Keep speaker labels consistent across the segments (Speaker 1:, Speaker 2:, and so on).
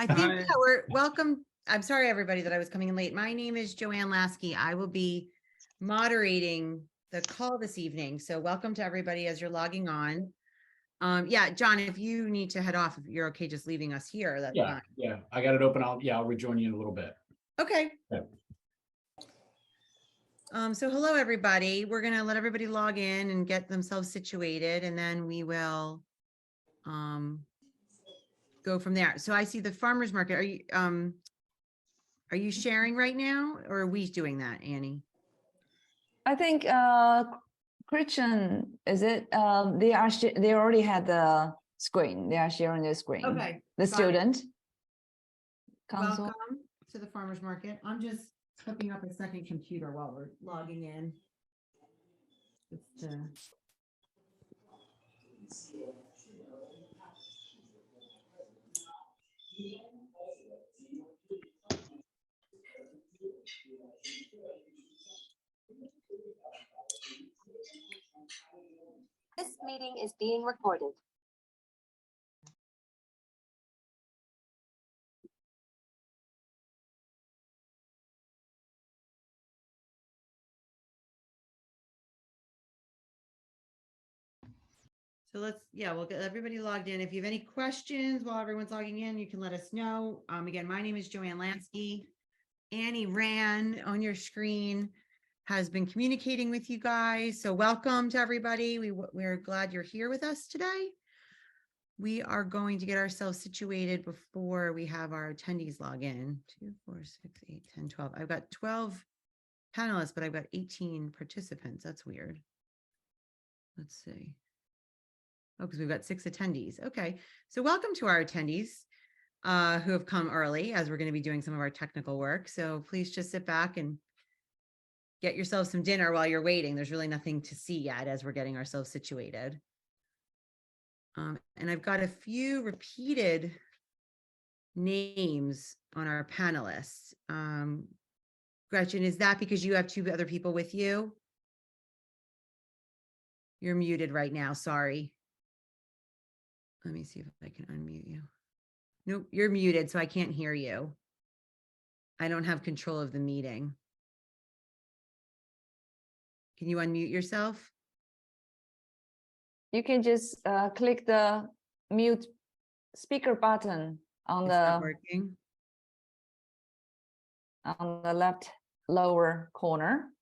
Speaker 1: I think we're welcome. I'm sorry, everybody, that I was coming in late. My name is Joanne Lasky. I will be moderating the call this evening. So welcome to everybody as you're logging on. Yeah, John, if you need to head off, if you're okay just leaving us here, that's fine.
Speaker 2: Yeah, I got it open. I'll rejoin you in a little bit.
Speaker 1: Okay.
Speaker 2: Yeah.
Speaker 1: So hello, everybody. We're going to let everybody log in and get themselves situated, and then we will go from there. So I see the farmers market. Are you sharing right now, or are we doing that, Annie?
Speaker 3: I think Christian, is it? They already had the screen. They are sharing their screen.
Speaker 1: Okay.
Speaker 3: The student.
Speaker 1: Welcome to the farmers market. I'm just hooking up a second computer while we're logging in.
Speaker 4: This meeting is being recorded.
Speaker 1: So we'll get everybody logged in. If you have any questions while everyone's logging in, you can let us know. Again, my name is Joanne Lansky. Annie Rand on your screen has been communicating with you guys. So welcome to everybody. We're glad you're here with us today. We are going to get ourselves situated before we have our attendees log in. 2, 4, 6, 8, 10, 12. I've got 12 panelists, but I've got 18 participants. That's weird. Let's see. Oh, because we've got 6 attendees. Okay, so welcome to our attendees who have come early, as we're going to be doing some of our technical work. So please just sit back and get yourself some dinner while you're waiting. There's really nothing to see yet as we're getting ourselves situated. And I've got a few repeated names on our panelists. Gretchen, is that because you have 2 other people with you? You're muted right now, sorry. Let me see if I can unmute you. Nope, you're muted, so I can't hear you. I don't have control of the meeting. Can you unmute yourself?
Speaker 3: You can just click the mute speaker button on the left lower corner.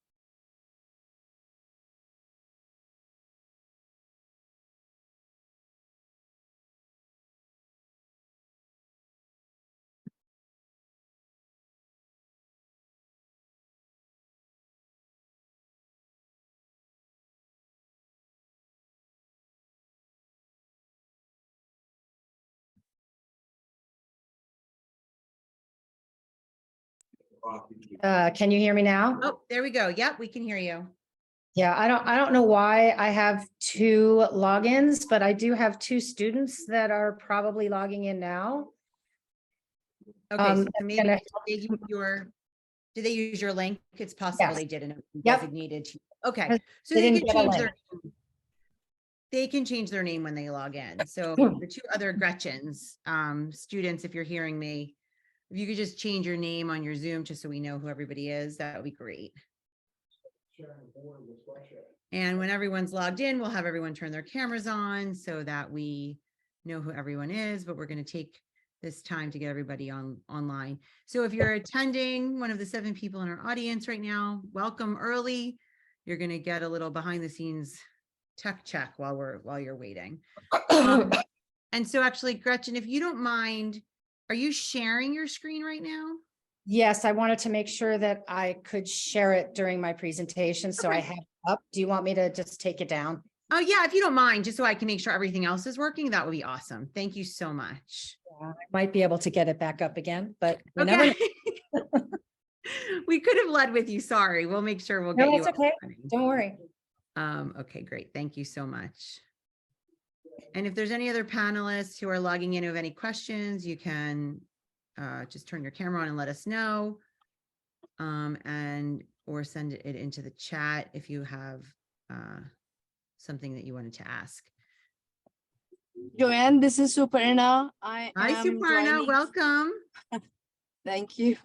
Speaker 5: Can you hear me now?
Speaker 1: Oh, there we go. Yep, we can hear you.
Speaker 5: Yeah, I don't know why I have 2 logins, but I do have 2 students that are probably logging in now.
Speaker 1: Okay, so maybe did they use your link? It's possible
Speaker 5: Yes.
Speaker 1: they didn't.
Speaker 5: Yep.
Speaker 1: Designated to. Okay, so
Speaker 5: They
Speaker 1: they
Speaker 5: didn't
Speaker 1: can
Speaker 5: get a
Speaker 1: change
Speaker 5: link.
Speaker 1: they can change their name when they log in. So the 2 other Gretchens, students, if you're hearing me, if you could just change your name on your Zoom just so we know who everybody is, that would be great. And when everyone's logged in, we'll have everyone turn their cameras on so that we know who everyone is, but we're going to take this time to get everybody online. So if you're attending, one of the 7 people in our audience right now, welcome early. You're going to get a little behind the scenes tech check while you're waiting. And so actually, Gretchen, if you don't mind, are you sharing your screen right now?
Speaker 5: Yes, I wanted to make sure that I could share it during my presentation. So I have it up. Do you want me to just take it down?
Speaker 1: Oh yeah, if you don't mind, just so I can make sure everything else is working, that would be awesome. Thank you so much.
Speaker 5: Yeah, I might be able to get it back up again, but we
Speaker 1: Okay.
Speaker 5: never know.
Speaker 1: We could have led with you. Sorry. We'll make sure we'll get you.
Speaker 5: No, it's okay. Don't worry.
Speaker 1: Okay, great. Thank you so much. And if there's any other panelists who are logging in who have any questions, you can just turn your camera on and let us know, or send it into the chat if you have something that you wanted to ask.
Speaker 6: Joanne, this is Suparna. I
Speaker 1: Hi,
Speaker 6: am
Speaker 1: Suparna,
Speaker 6: joining.
Speaker 1: welcome.
Speaker 6: Thank you.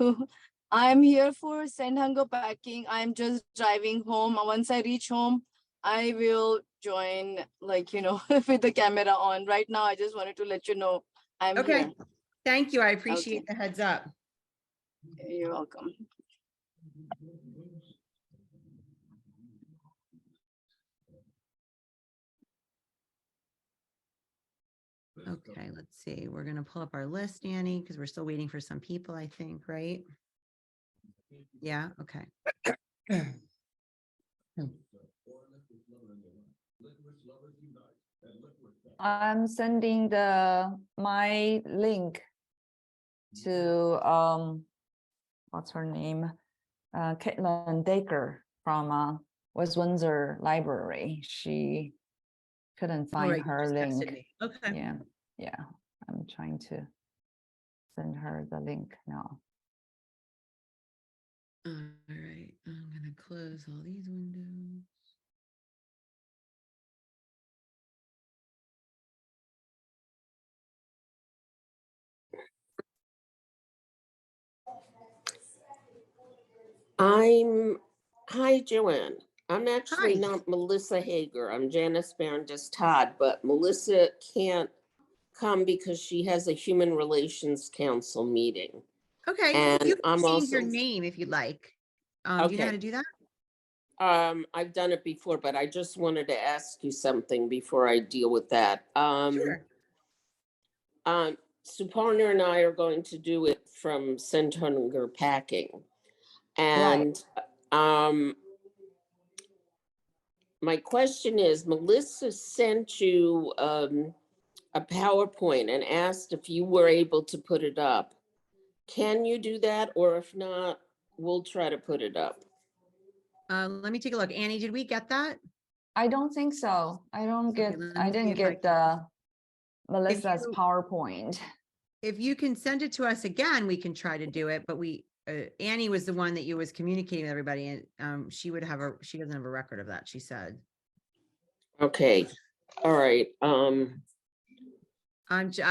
Speaker 6: I'm here for send hunger packing. I'm just driving home. Once I reach home, I will join, like, with the camera on. Right now, I just wanted to let you know I'm
Speaker 1: Okay,
Speaker 6: here.
Speaker 1: thank you. I appreciate the heads up.
Speaker 6: You're welcome.
Speaker 1: Okay, let's see. We're gonna pull up our list, Annie, because we're still waiting for some people, I think, right? Yeah, okay.
Speaker 3: I'm sending my link to what's her name? Caitlin Dacre from West Windsor Library. She couldn't
Speaker 1: All
Speaker 3: find
Speaker 1: right, you
Speaker 3: her
Speaker 1: just texted
Speaker 3: link.
Speaker 1: me. Okay.
Speaker 3: Yeah. I'm trying to send her the link now.
Speaker 1: All right, I'm gonna close all these windows.
Speaker 7: Hi, Joanne. I'm actually
Speaker 1: Hi.
Speaker 7: not Melissa Hager. I'm Janice Barondis Todd, but Melissa can't come because she has a Human Relations Council meeting.
Speaker 1: Okay,
Speaker 7: And
Speaker 1: you can
Speaker 7: I'm
Speaker 1: change your
Speaker 7: also,
Speaker 1: name if you'd like. Do you know how
Speaker 7: okay.
Speaker 1: to do that?
Speaker 7: I've done it before, but I just wanted to ask you something before I deal with that.
Speaker 1: Sure.
Speaker 7: Suparna and I are going to do it from Hunger Packing.
Speaker 3: Right.
Speaker 7: And my question is, Melissa sent you a PowerPoint and asked if you were able to put it up. Can you do that? Or if not, we'll try to put it up.
Speaker 1: Let me take a look. Annie, did we get that?
Speaker 3: I don't think so. I
Speaker 1: Okay, let me see
Speaker 3: didn't
Speaker 1: if I
Speaker 3: get Melissa's
Speaker 1: you-
Speaker 3: PowerPoint.
Speaker 1: If you can send it to us again, we can try to do it, but Annie was the one that you was communicating with everybody and she doesn't have a record of that, she said.
Speaker 7: Okay, all right.
Speaker 1: I'm just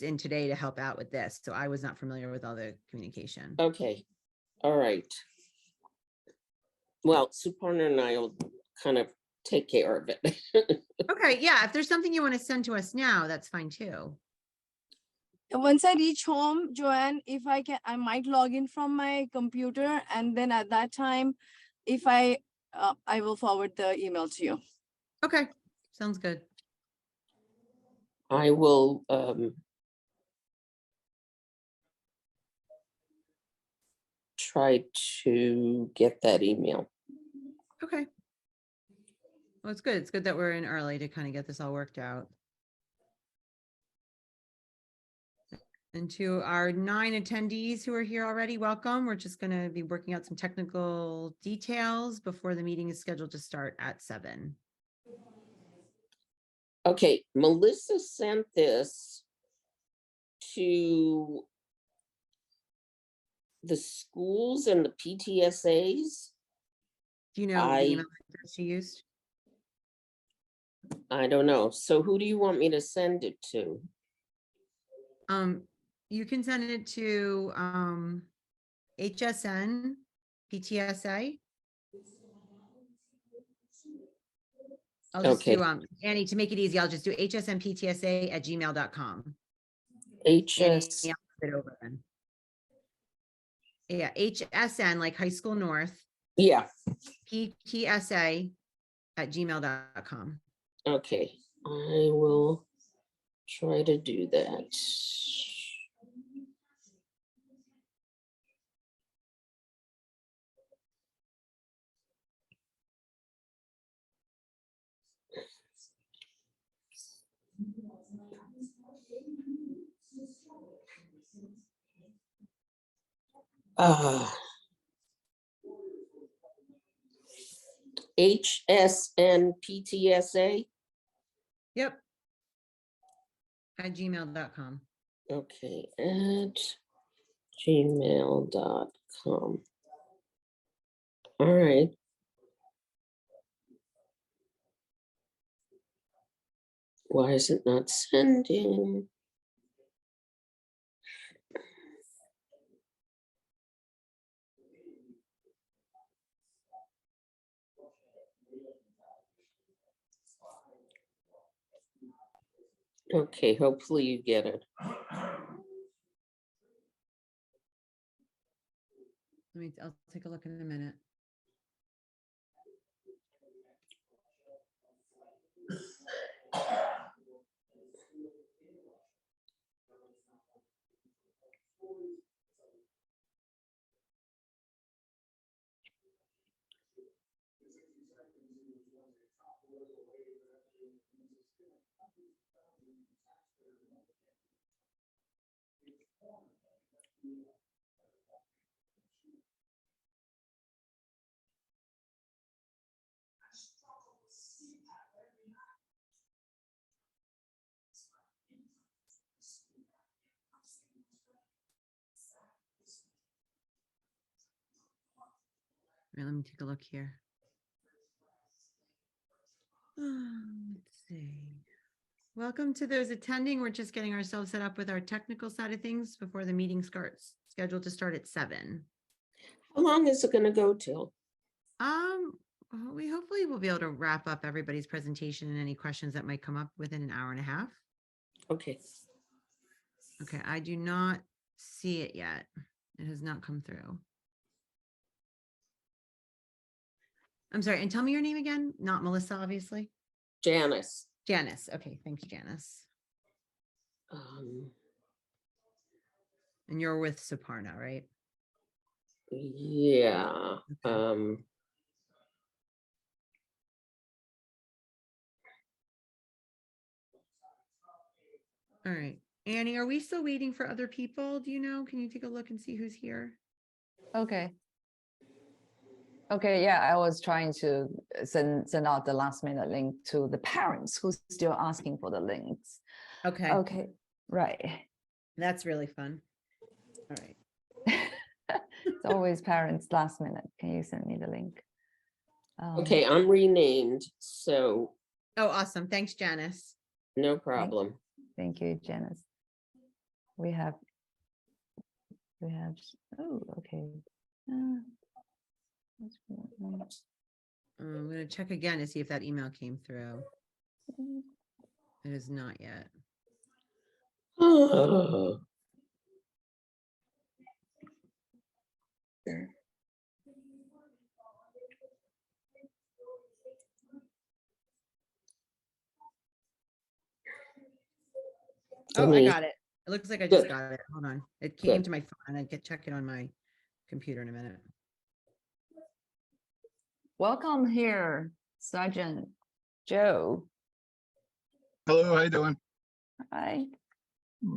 Speaker 1: in today to help out with this, so I was not familiar with all the communication.
Speaker 7: Okay, all right. Well, Suparna and I will kind of take care of it.
Speaker 1: Okay, yeah, if there's something you want to send to us now, that's fine too.
Speaker 6: Once I reach home, Joanne, if I can, I might log in from my computer, and then at that time, if I will forward the email to you.
Speaker 1: Okay, sounds good.
Speaker 7: I will try to get that email.
Speaker 1: Okay. Well, it's good. It's good that we're in early to kind of get this all worked out. And to our 9 attendees who are here already, welcome. We're just going to be working out some technical details before the meeting is scheduled to start at 7.
Speaker 7: Okay, Melissa sent this to the schools and the PTSAs.
Speaker 1: Do you know the email address she used?
Speaker 7: I don't know. So who do you want me to send it to?
Speaker 1: You can send it to HSN PTSA. I'll just
Speaker 7: Okay.
Speaker 1: do Annie, to make it easy, I'll just do hsnptsa@gmail.com.
Speaker 7: HS.
Speaker 1: It over then. Yeah, HSN, like High School North,
Speaker 7: Yeah.
Speaker 1: PTSA@gmail.com.
Speaker 7: Okay. I will try to do that. HSN PTSA.
Speaker 1: Yep. @gmail.com.
Speaker 7: Okay, at gmail.com. All right. Why is it not sending? Okay, hopefully you get it.
Speaker 1: I'll take a look in a minute. All right, let me take a look here. Let's see. Welcome to those attending. We're just getting ourselves set up with our technical side of things before the meeting starts, scheduled to start at 7.
Speaker 7: How long is it gonna go till?
Speaker 1: We hopefully will be able to wrap up everybody's presentation and any questions that might come up within an hour and a half.
Speaker 7: Okay,
Speaker 1: Okay, I do not see it yet. It has not come through. I'm sorry, and tell me your name again. Not Melissa, obviously.
Speaker 7: Janice.
Speaker 1: Janice. Okay, thanks, Janice. And you're with Suparna, right?
Speaker 7: Yeah,
Speaker 1: Okay. All right. Annie, are we still waiting for other people? Do you know? Can you take a look and see who's here?
Speaker 3: Okay. Okay, yeah, I was trying to send out the last minute link to the parents who's still asking for the links.
Speaker 1: Okay.
Speaker 3: Okay, right.
Speaker 1: That's really fun. All right.
Speaker 3: It's always parents last minute. Can you send me the link?
Speaker 7: okay, I'm renamed, so
Speaker 1: Oh, awesome. Thanks, Janice.
Speaker 7: no problem.
Speaker 3: Thank you, Janice. We have, oh, okay.
Speaker 1: I'm going to check again to see if that email came through. It is not yet. Oh, I got it. It looks like I just
Speaker 7: Good.
Speaker 1: got it. Hold on. It came
Speaker 7: Good.
Speaker 1: to my phone. I get check it on my computer in a minute.
Speaker 3: Welcome here, Sergeant Joe.
Speaker 8: Hello, how you doing?
Speaker 3: Hi. Yeah.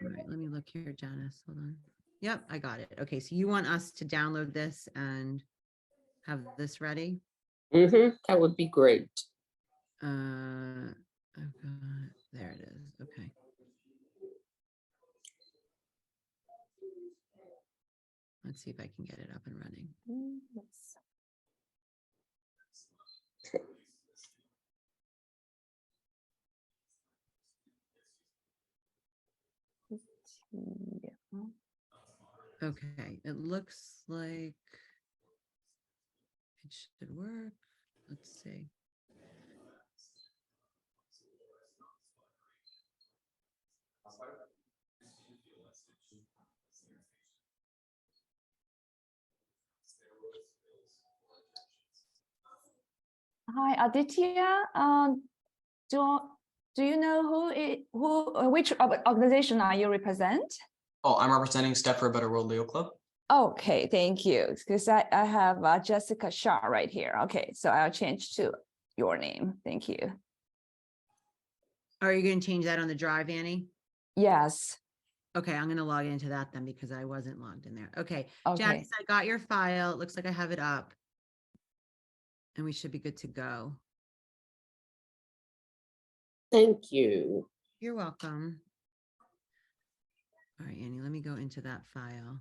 Speaker 1: All right, let me look here, Janice. Hold on. Yep, I got it. Okay, so you want us to download this and have this ready?
Speaker 7: That would be great.
Speaker 1: I've got, there it is. Okay. Let's see if I can get it up and running.
Speaker 3: Yes. Yeah.
Speaker 1: Okay, it looks like it should work. Let's see.
Speaker 3: Hi, Aditya. Do you know which organization are you represent?
Speaker 9: Oh, I'm representing Step for a Better World Leo Club.
Speaker 3: Okay, thank you. Because I have Jessica Shaw right here. Okay, so I'll change to your name. Thank you.
Speaker 1: Are you going to change that on the drive, Annie?
Speaker 3: Yes.
Speaker 1: Okay, I'm going to log into that then because I wasn't logged in there. Okay,
Speaker 3: Okay.
Speaker 1: Janice, I got your file. It looks like I have it up. And we should be good to go.
Speaker 7: Thank you.
Speaker 1: You're welcome. All right, Annie, let me go into that file.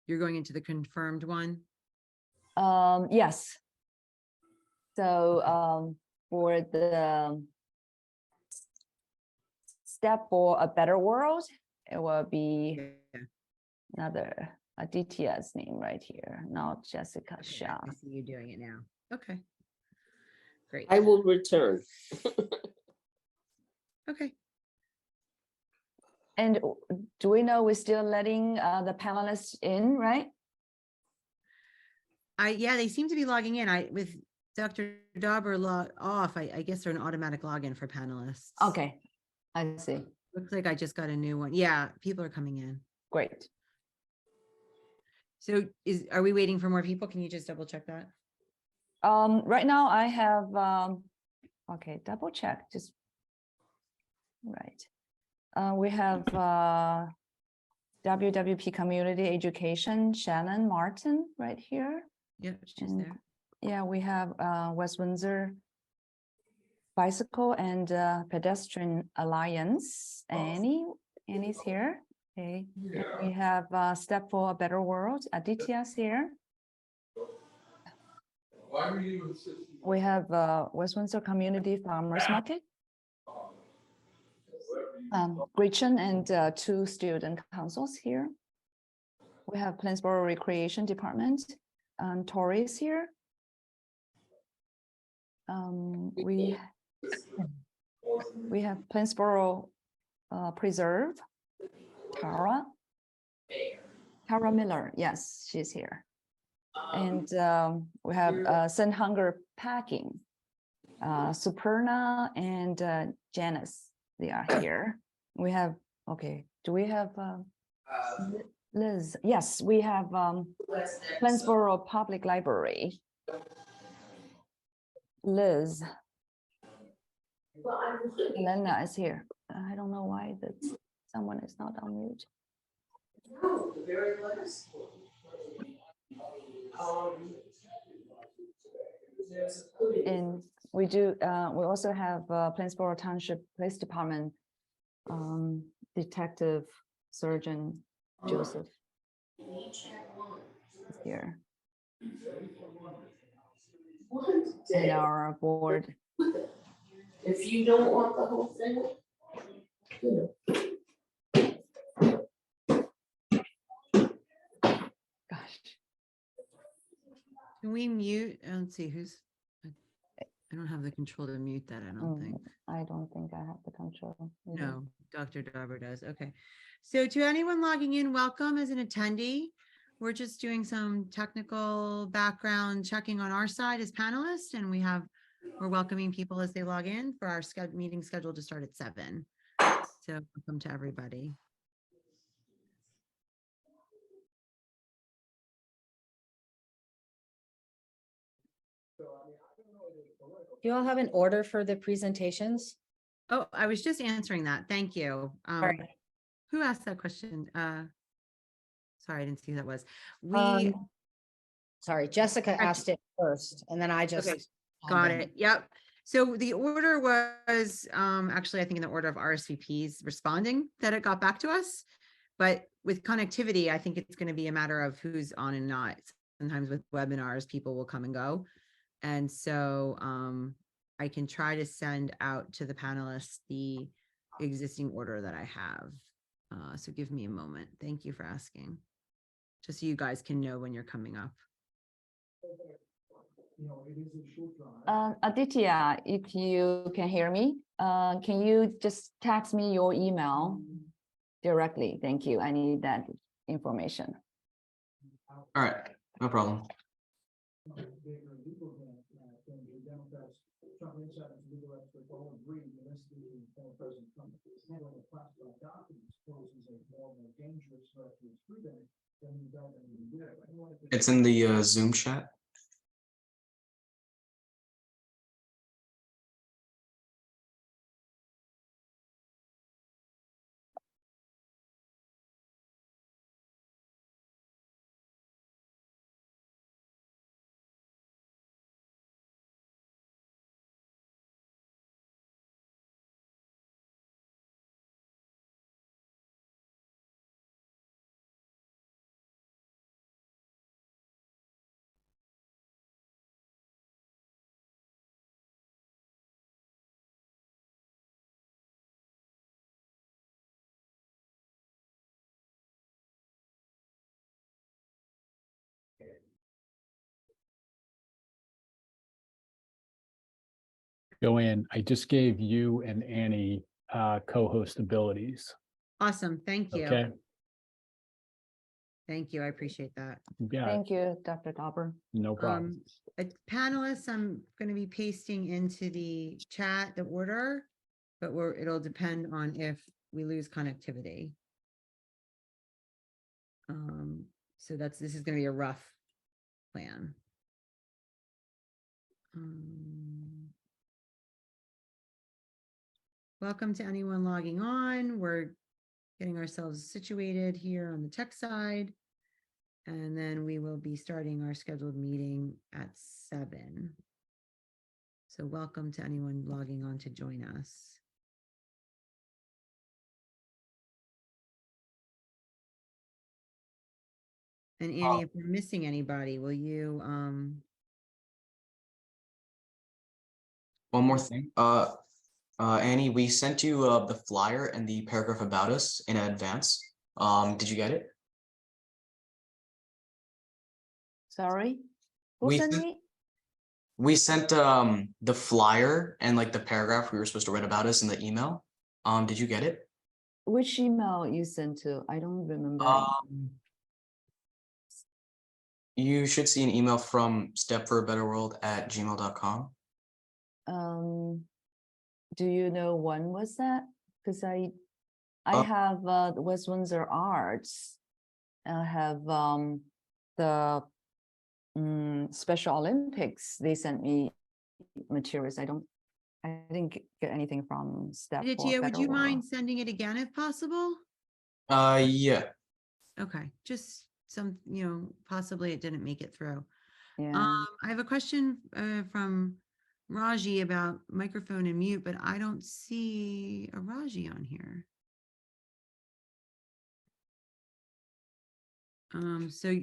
Speaker 1: You're going into the confirmed one?
Speaker 3: Yes. So for the step for a better world, it will be
Speaker 1: Yeah.
Speaker 3: another Aditya's name right here, not Jessica
Speaker 1: Okay,
Speaker 3: Shah.
Speaker 1: I see you doing it now. Okay. Great.
Speaker 7: I will return.
Speaker 1: Okay.
Speaker 3: And do we know we're still letting the panelists in, right?
Speaker 1: Yeah, they seem to be logging in. With Dr. Dauber log off, I guess they're an automatic login for panelists.
Speaker 3: Okay, I see.
Speaker 1: Looks like I just got a new one. Yeah, people are coming in.
Speaker 3: Great.
Speaker 1: So are we waiting for more people? Can you just double check that?
Speaker 3: Right now I have, okay, double check, just, right. We have WWP Community Education, Shannon Martin right here.
Speaker 1: Yep, she's
Speaker 3: And
Speaker 1: there.
Speaker 3: yeah, we have West Windsor Bicycle and Pedestrian Alliance. Annie's here. Okay. We have Step for a Better World. Aditya's here. We have West Windsor Community Farmers Market. Gretchen and 2 student councils here. We have Plainsboro Recreation Department. Tori's here. We have Plainsboro Preserve. Tara Miller, yes, she's here. And we have Send Hunger Packing. Superna and Janice, they are here. We have, okay, do we have Liz? Yes, we have Plainsboro Public Library. Liz. Elena is here. I don't know why that someone is not on mute. And we do, we also have Plainsboro Township Police Department Detective Surgeon Joseph is here. And our board.
Speaker 7: If you don't want the whole thing.
Speaker 3: Gosh,
Speaker 1: Can we mute? Let's see who's, I don't have the control to mute that, I don't think.
Speaker 3: I don't think I have the control. either.
Speaker 1: No, Dr. Dauber does. Okay. So to anyone logging in, welcome as an attendee. We're just doing some technical background checking on our side as panelists, and we're welcoming people as they log in for our meeting scheduled to start at 7. So welcome to everybody.
Speaker 5: Do you all have an order for the presentations?
Speaker 1: Oh, I was just answering that. Thank you.
Speaker 5: right.
Speaker 1: Who asked that question? Sorry, I didn't see who that was. We
Speaker 5: Sorry, Jessica
Speaker 1: Gotcha.
Speaker 5: asked it first, and then I just.
Speaker 1: Okay, got it. Yep. So the order was actually, I think in the order of RSVPs responding that it got back to us. But with connectivity, I think it's going to be a matter of who's on and not. Sometimes with webinars, people will come and go. And so I can try to send out to the panelists the existing order that I have. So give me a moment. Thank you for asking. Just so you guys can know when you're coming up.
Speaker 3: Aditya, if you can hear me, can you just text me your email directly? Thank you. I need that information.
Speaker 9: All right, no problem. It's in the Zoom chat.
Speaker 2: Joanne, I just gave you and Annie co-host abilities.
Speaker 1: Awesome. Thank you.
Speaker 2: Okay.
Speaker 1: Thank you. I appreciate that.
Speaker 2: Yeah,
Speaker 3: Thank you, Dr. Dauber.
Speaker 2: no problem.
Speaker 1: Panelists, I'm going to be pasting into the chat the order, but it'll depend on if we lose connectivity. So this is going to be a rough plan. Welcome to anyone logging on. We're getting ourselves situated here on the tech side. And then we will be starting our scheduled meeting at 7. So welcome to anyone logging on to join us. And Annie, if we're missing anybody, will you,
Speaker 9: One more thing. Annie, we sent you the flyer and the paragraph about us in advance. Did you get it?
Speaker 3: Sorry, who
Speaker 9: We
Speaker 3: sent
Speaker 9: sent-
Speaker 3: me?
Speaker 9: We sent the flyer and like the paragraph we were supposed to write about us in the email. Did you get it?
Speaker 3: Which email you sent to? I don't remember.
Speaker 9: You should see an email from stepforabetterworld@gmail.com.
Speaker 3: Do you know when was that? Because I
Speaker 9: Uh,
Speaker 3: have West Windsor Arts. I have the Special Olympics. They sent me materials. I didn't get anything from Step for
Speaker 1: Aditya, would
Speaker 3: Better
Speaker 1: you
Speaker 3: World.
Speaker 1: mind sending it again if possible?
Speaker 9: Yeah.
Speaker 1: Okay, just some, possibly it didn't make it through.
Speaker 3: Yeah.
Speaker 1: I have a question from Raji about microphone and mute, but I don't see a Raji on here. So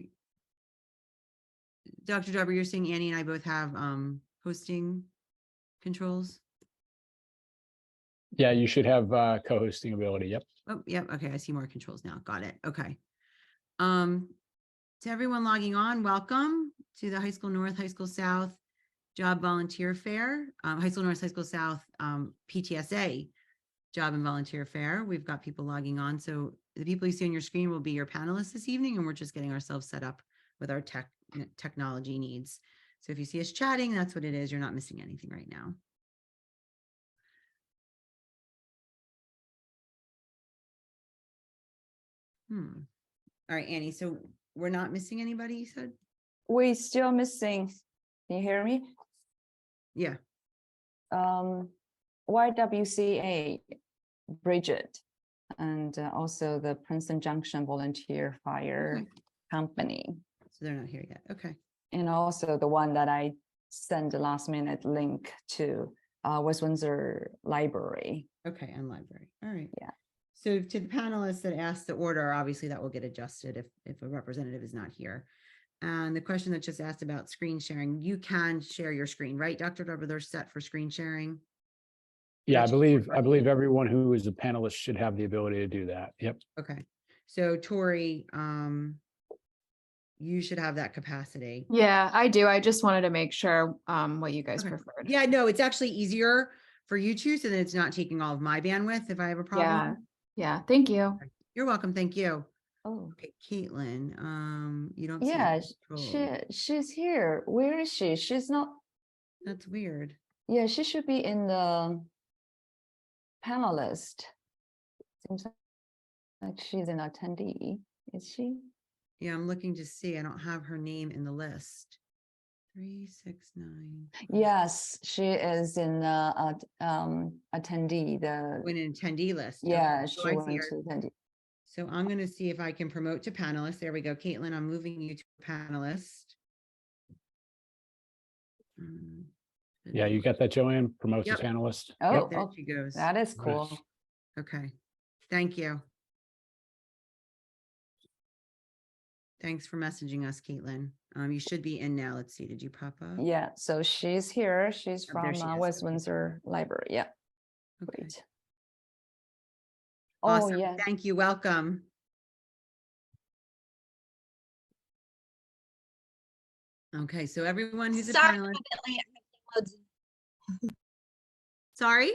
Speaker 1: Dr. Dauber, you're saying Annie and I both have hosting controls?
Speaker 2: Yeah, you should have co-hosting ability. Yep.
Speaker 1: Oh, yep. Okay, I see more controls now. Got it. Okay. To everyone logging on, welcome to the High School North, High School South Job Volunteer Fair, High School North, High School South PTSA Job and Volunteer Fair. We've got people logging on. So the people you see on your screen will be your panelists this evening, and we're just getting ourselves set up with our technology needs. So if you see us chatting, that's what it is. You're not missing anything right now. All right, Annie, so we're not missing anybody, you said?
Speaker 3: We still missing. Can you hear me?
Speaker 1: Yeah.
Speaker 3: YWCA, Bridget, and also the Princeton Junction Volunteer Fire
Speaker 1: Okay.
Speaker 3: Company.
Speaker 1: So they're not here yet. Okay.
Speaker 3: And also the one that I sent the last minute link to West Windsor Library.
Speaker 1: Okay, and library. All right.
Speaker 3: Yeah.
Speaker 1: So to the panelists that asked the order, obviously that will get adjusted if a representative is not here. And the question that just asked about screen sharing, you can share your screen, right, Dr. Dauber? They're set for screen sharing.
Speaker 2: Yeah, I
Speaker 1: Gotcha.
Speaker 2: believe everyone who is a panelist should have the ability to do that. Yep.
Speaker 1: Okay. So Tori, you should have that capacity.
Speaker 10: Yeah, I do. I just wanted to make sure what you guys
Speaker 1: Okay.
Speaker 10: preferred.
Speaker 1: Yeah, no, it's actually easier for you two, so that it's not taking all of my bandwidth if I have a problem.
Speaker 10: Yeah. Thank you.
Speaker 1: You're welcome. Thank you.
Speaker 3: Oh,
Speaker 1: Okay, Caitlin, you don't see
Speaker 3: yeah,
Speaker 1: control.
Speaker 3: she's here. Where is she? She's not.
Speaker 1: That's weird.
Speaker 3: Yeah, she should be in the panelist. Seems like she's an attendee. Is she?
Speaker 1: Yeah, I'm looking to see. I don't have her name in the list. 369.
Speaker 3: Yes, she is in the attendee.
Speaker 1: When an attendee list. Okay,
Speaker 3: Yeah,
Speaker 1: so
Speaker 3: she
Speaker 1: I see
Speaker 3: went
Speaker 1: her.
Speaker 3: to attendee.
Speaker 1: So I'm going to see if I can promote to panelist. There we go. Caitlin, I'm moving you to panelist.
Speaker 2: Yeah, you got that, Joanne? Promote to
Speaker 1: Yep.
Speaker 2: panelist.
Speaker 3: Oh,
Speaker 2: Yep.
Speaker 1: There she goes.
Speaker 3: that is cool.
Speaker 1: Okay. Thank you. Thanks for messaging us, Caitlin. You should be in now. Let's see. Did you pop up?
Speaker 3: Yeah, so she's here. She's
Speaker 1: Oh, there
Speaker 3: from
Speaker 1: she is.
Speaker 3: West
Speaker 1: Okay.
Speaker 3: Windsor Library. Yeah,
Speaker 1: Okay.
Speaker 3: great. Oh,
Speaker 1: Awesome.
Speaker 3: yeah.
Speaker 1: Thank you. Welcome. Okay, so everyone who's a
Speaker 11: Sorry,
Speaker 1: panelist.
Speaker 11: I'm a bit late.
Speaker 1: Sorry?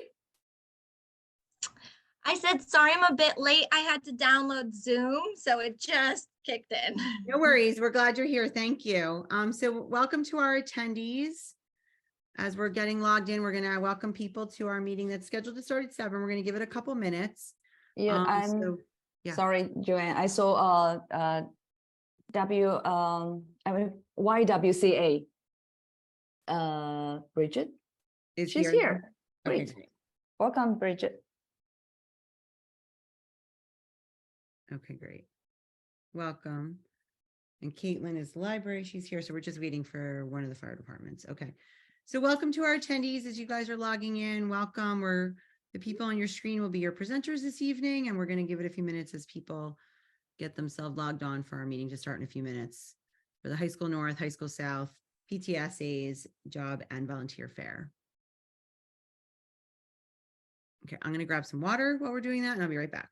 Speaker 11: I said, sorry, I'm a bit late. I had to download Zoom, so it just kicked in.
Speaker 1: No worries. We're glad you're here. Thank you. So welcome to our attendees. As we're getting logged in, we're going to welcome people to our meeting that's scheduled to start at 7. We're going to give it a couple minutes.
Speaker 3: Yeah,
Speaker 1: Yeah.
Speaker 3: sorry, Joanne, I saw YWCA. Bridget,
Speaker 1: Is
Speaker 3: she's
Speaker 1: here.
Speaker 3: here.
Speaker 1: Okay,
Speaker 3: Great.
Speaker 1: great.
Speaker 3: Welcome, Bridget.
Speaker 1: Okay, great. Welcome. And Caitlin is the library. She's here. So we're just waiting for one of the fire departments. Okay. So welcome to our attendees as you guys are logging in. Welcome. The people on your screen will be your presenters this evening, and we're going to give it a few minutes as people get themselves logged on for our meeting to start in a few minutes for the High School North, High School South, PTSA's Job and Volunteer Fair. Okay, I'm going to grab some water while we're doing that, and I'll be right back.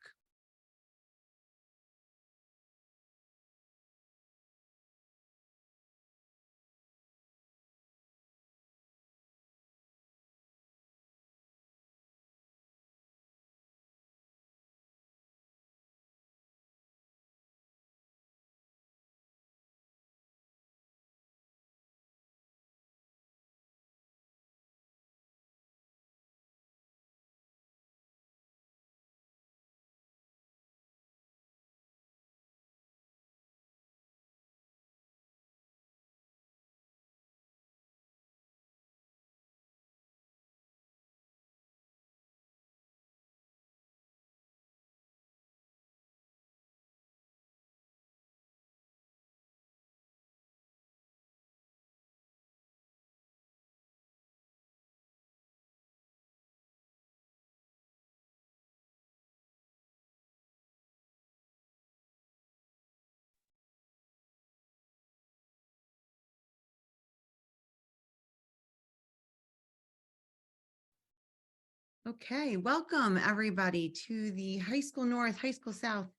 Speaker 1: Okay, welcome everybody to the High School North, High School South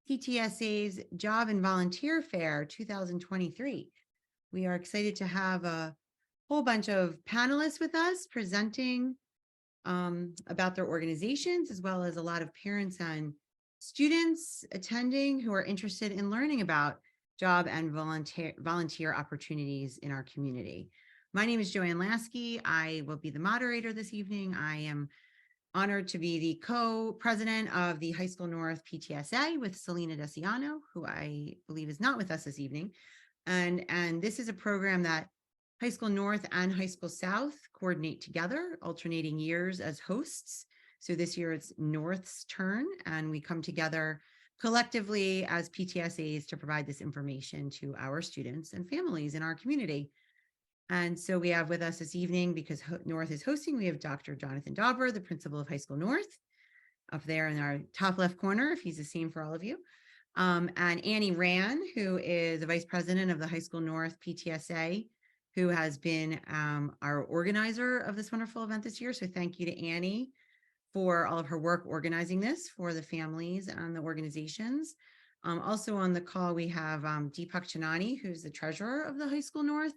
Speaker 1: PTSA's Job and Volunteer Fair 2023. We are excited to have a whole bunch of panelists with us presenting about their organizations, as well as a lot of parents and students attending who are interested in learning about job and volunteer opportunities in our community. My name is Joanne Lasky. I will be the moderator this evening. I am honored to be the co-president of the High School North PTSA with Selena Desiano, who I believe is not with us this evening. And this is a program that High School North and High School South coordinate together, alternating years as hosts. So this year it's North's turn, and we come together collectively as PTSAs to provide this information to our students and families in our community. And so we have with us this evening, because North is hosting, we have Dr. Jonathan Dauber, the principal of High School North, up there in our top left corner, if he's the same for all of you. And Annie Rand, who is the vice president of the High School North PTSA, who has been our organizer of this wonderful event this year. So thank you to Annie for all of her work organizing this for the families and the organizations. Also on the call, we have Deepak Chanani, who's the treasurer of the High School North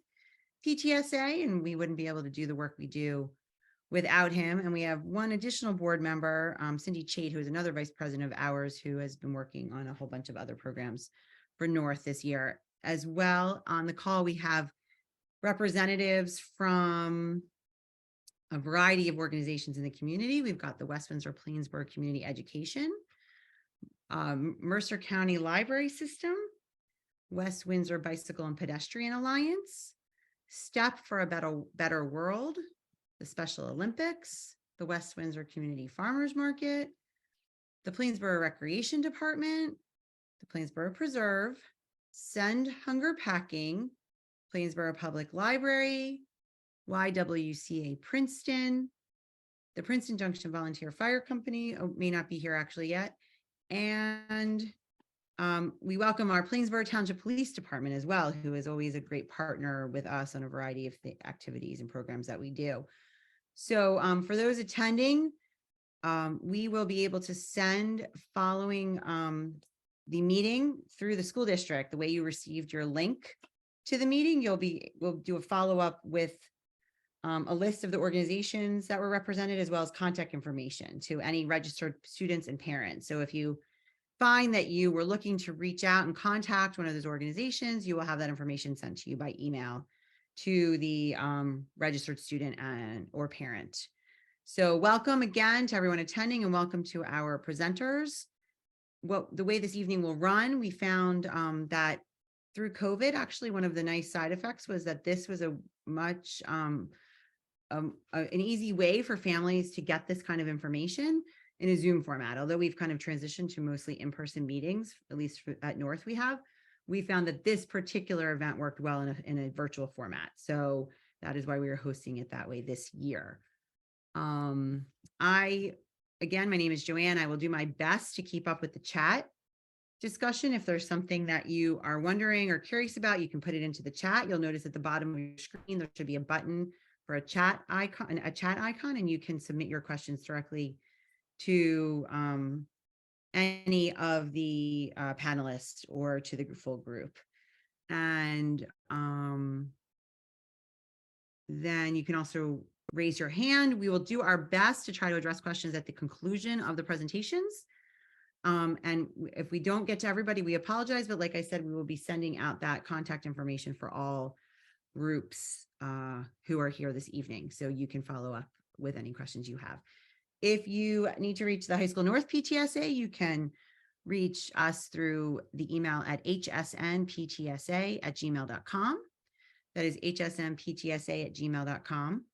Speaker 1: PTSA, and we wouldn't be able to do the work we do without him. And we have one additional board member, Cindy Chait, who is another vice president of ours, who has been working on a whole bunch of other programs for North this year. As well, on the call, we have representatives from a variety of organizations in the community. We've got the West Windsor-Plainsboro Community Education, Mercer County Library System, West Windsor Bicycle and Pedestrian Alliance, Step for a Better World, the Special Olympics, the West Windsor Community Farmers Market, the Plainsboro Recreation Department, the Plainsboro Preserve, Send Hunger Packing, Plainsboro Public Library, YWCA Princeton, the Princeton Junction Volunteer Fire Company, may not be here actually yet, and we welcome our Plainsboro Township Police Department as well, who is always a great partner with us on a variety of activities and programs that we do. So for those attending, we will be able to send following the meeting through the school district, the way you received your link to the meeting, we'll do a follow-up with a list of the organizations that were represented, as well as contact information to any registered students and parents. So if you find that you were looking to reach out and contact one of those organizations, you will have that information sent to you by email to the registered student and or parent. So welcome again to everyone attending, and welcome to our presenters. Well, the way this evening will run, we found that through COVID, actually one of the nice side effects was that this was a much an easy way for families to get this kind of information in a Zoom format. Although we've kind of transitioned to mostly in-person meetings, at least at North we found that this particular event worked well in a virtual format. So that is why we are hosting it that way this year. Again, my name is Joanne. I will do my best to keep up with the chat discussion. If there's something that you are wondering or curious about, you can put it into the chat. You'll notice at the bottom of your screen, there should be a button for a chat icon, and you can submit your questions directly to any of the panelists or to the full group. And then you can also raise your hand. We will do our best to try to address questions at the conclusion of the presentations. And if we don't get to everybody, we apologize. But like I said, we will be sending out that contact information for all groups who are here this evening. So you can follow up with any questions you have. If you need to reach the High School North PTSA, you can reach us through the email at hsnptsa@gmail.com. That is hsnptsa@gmail.com.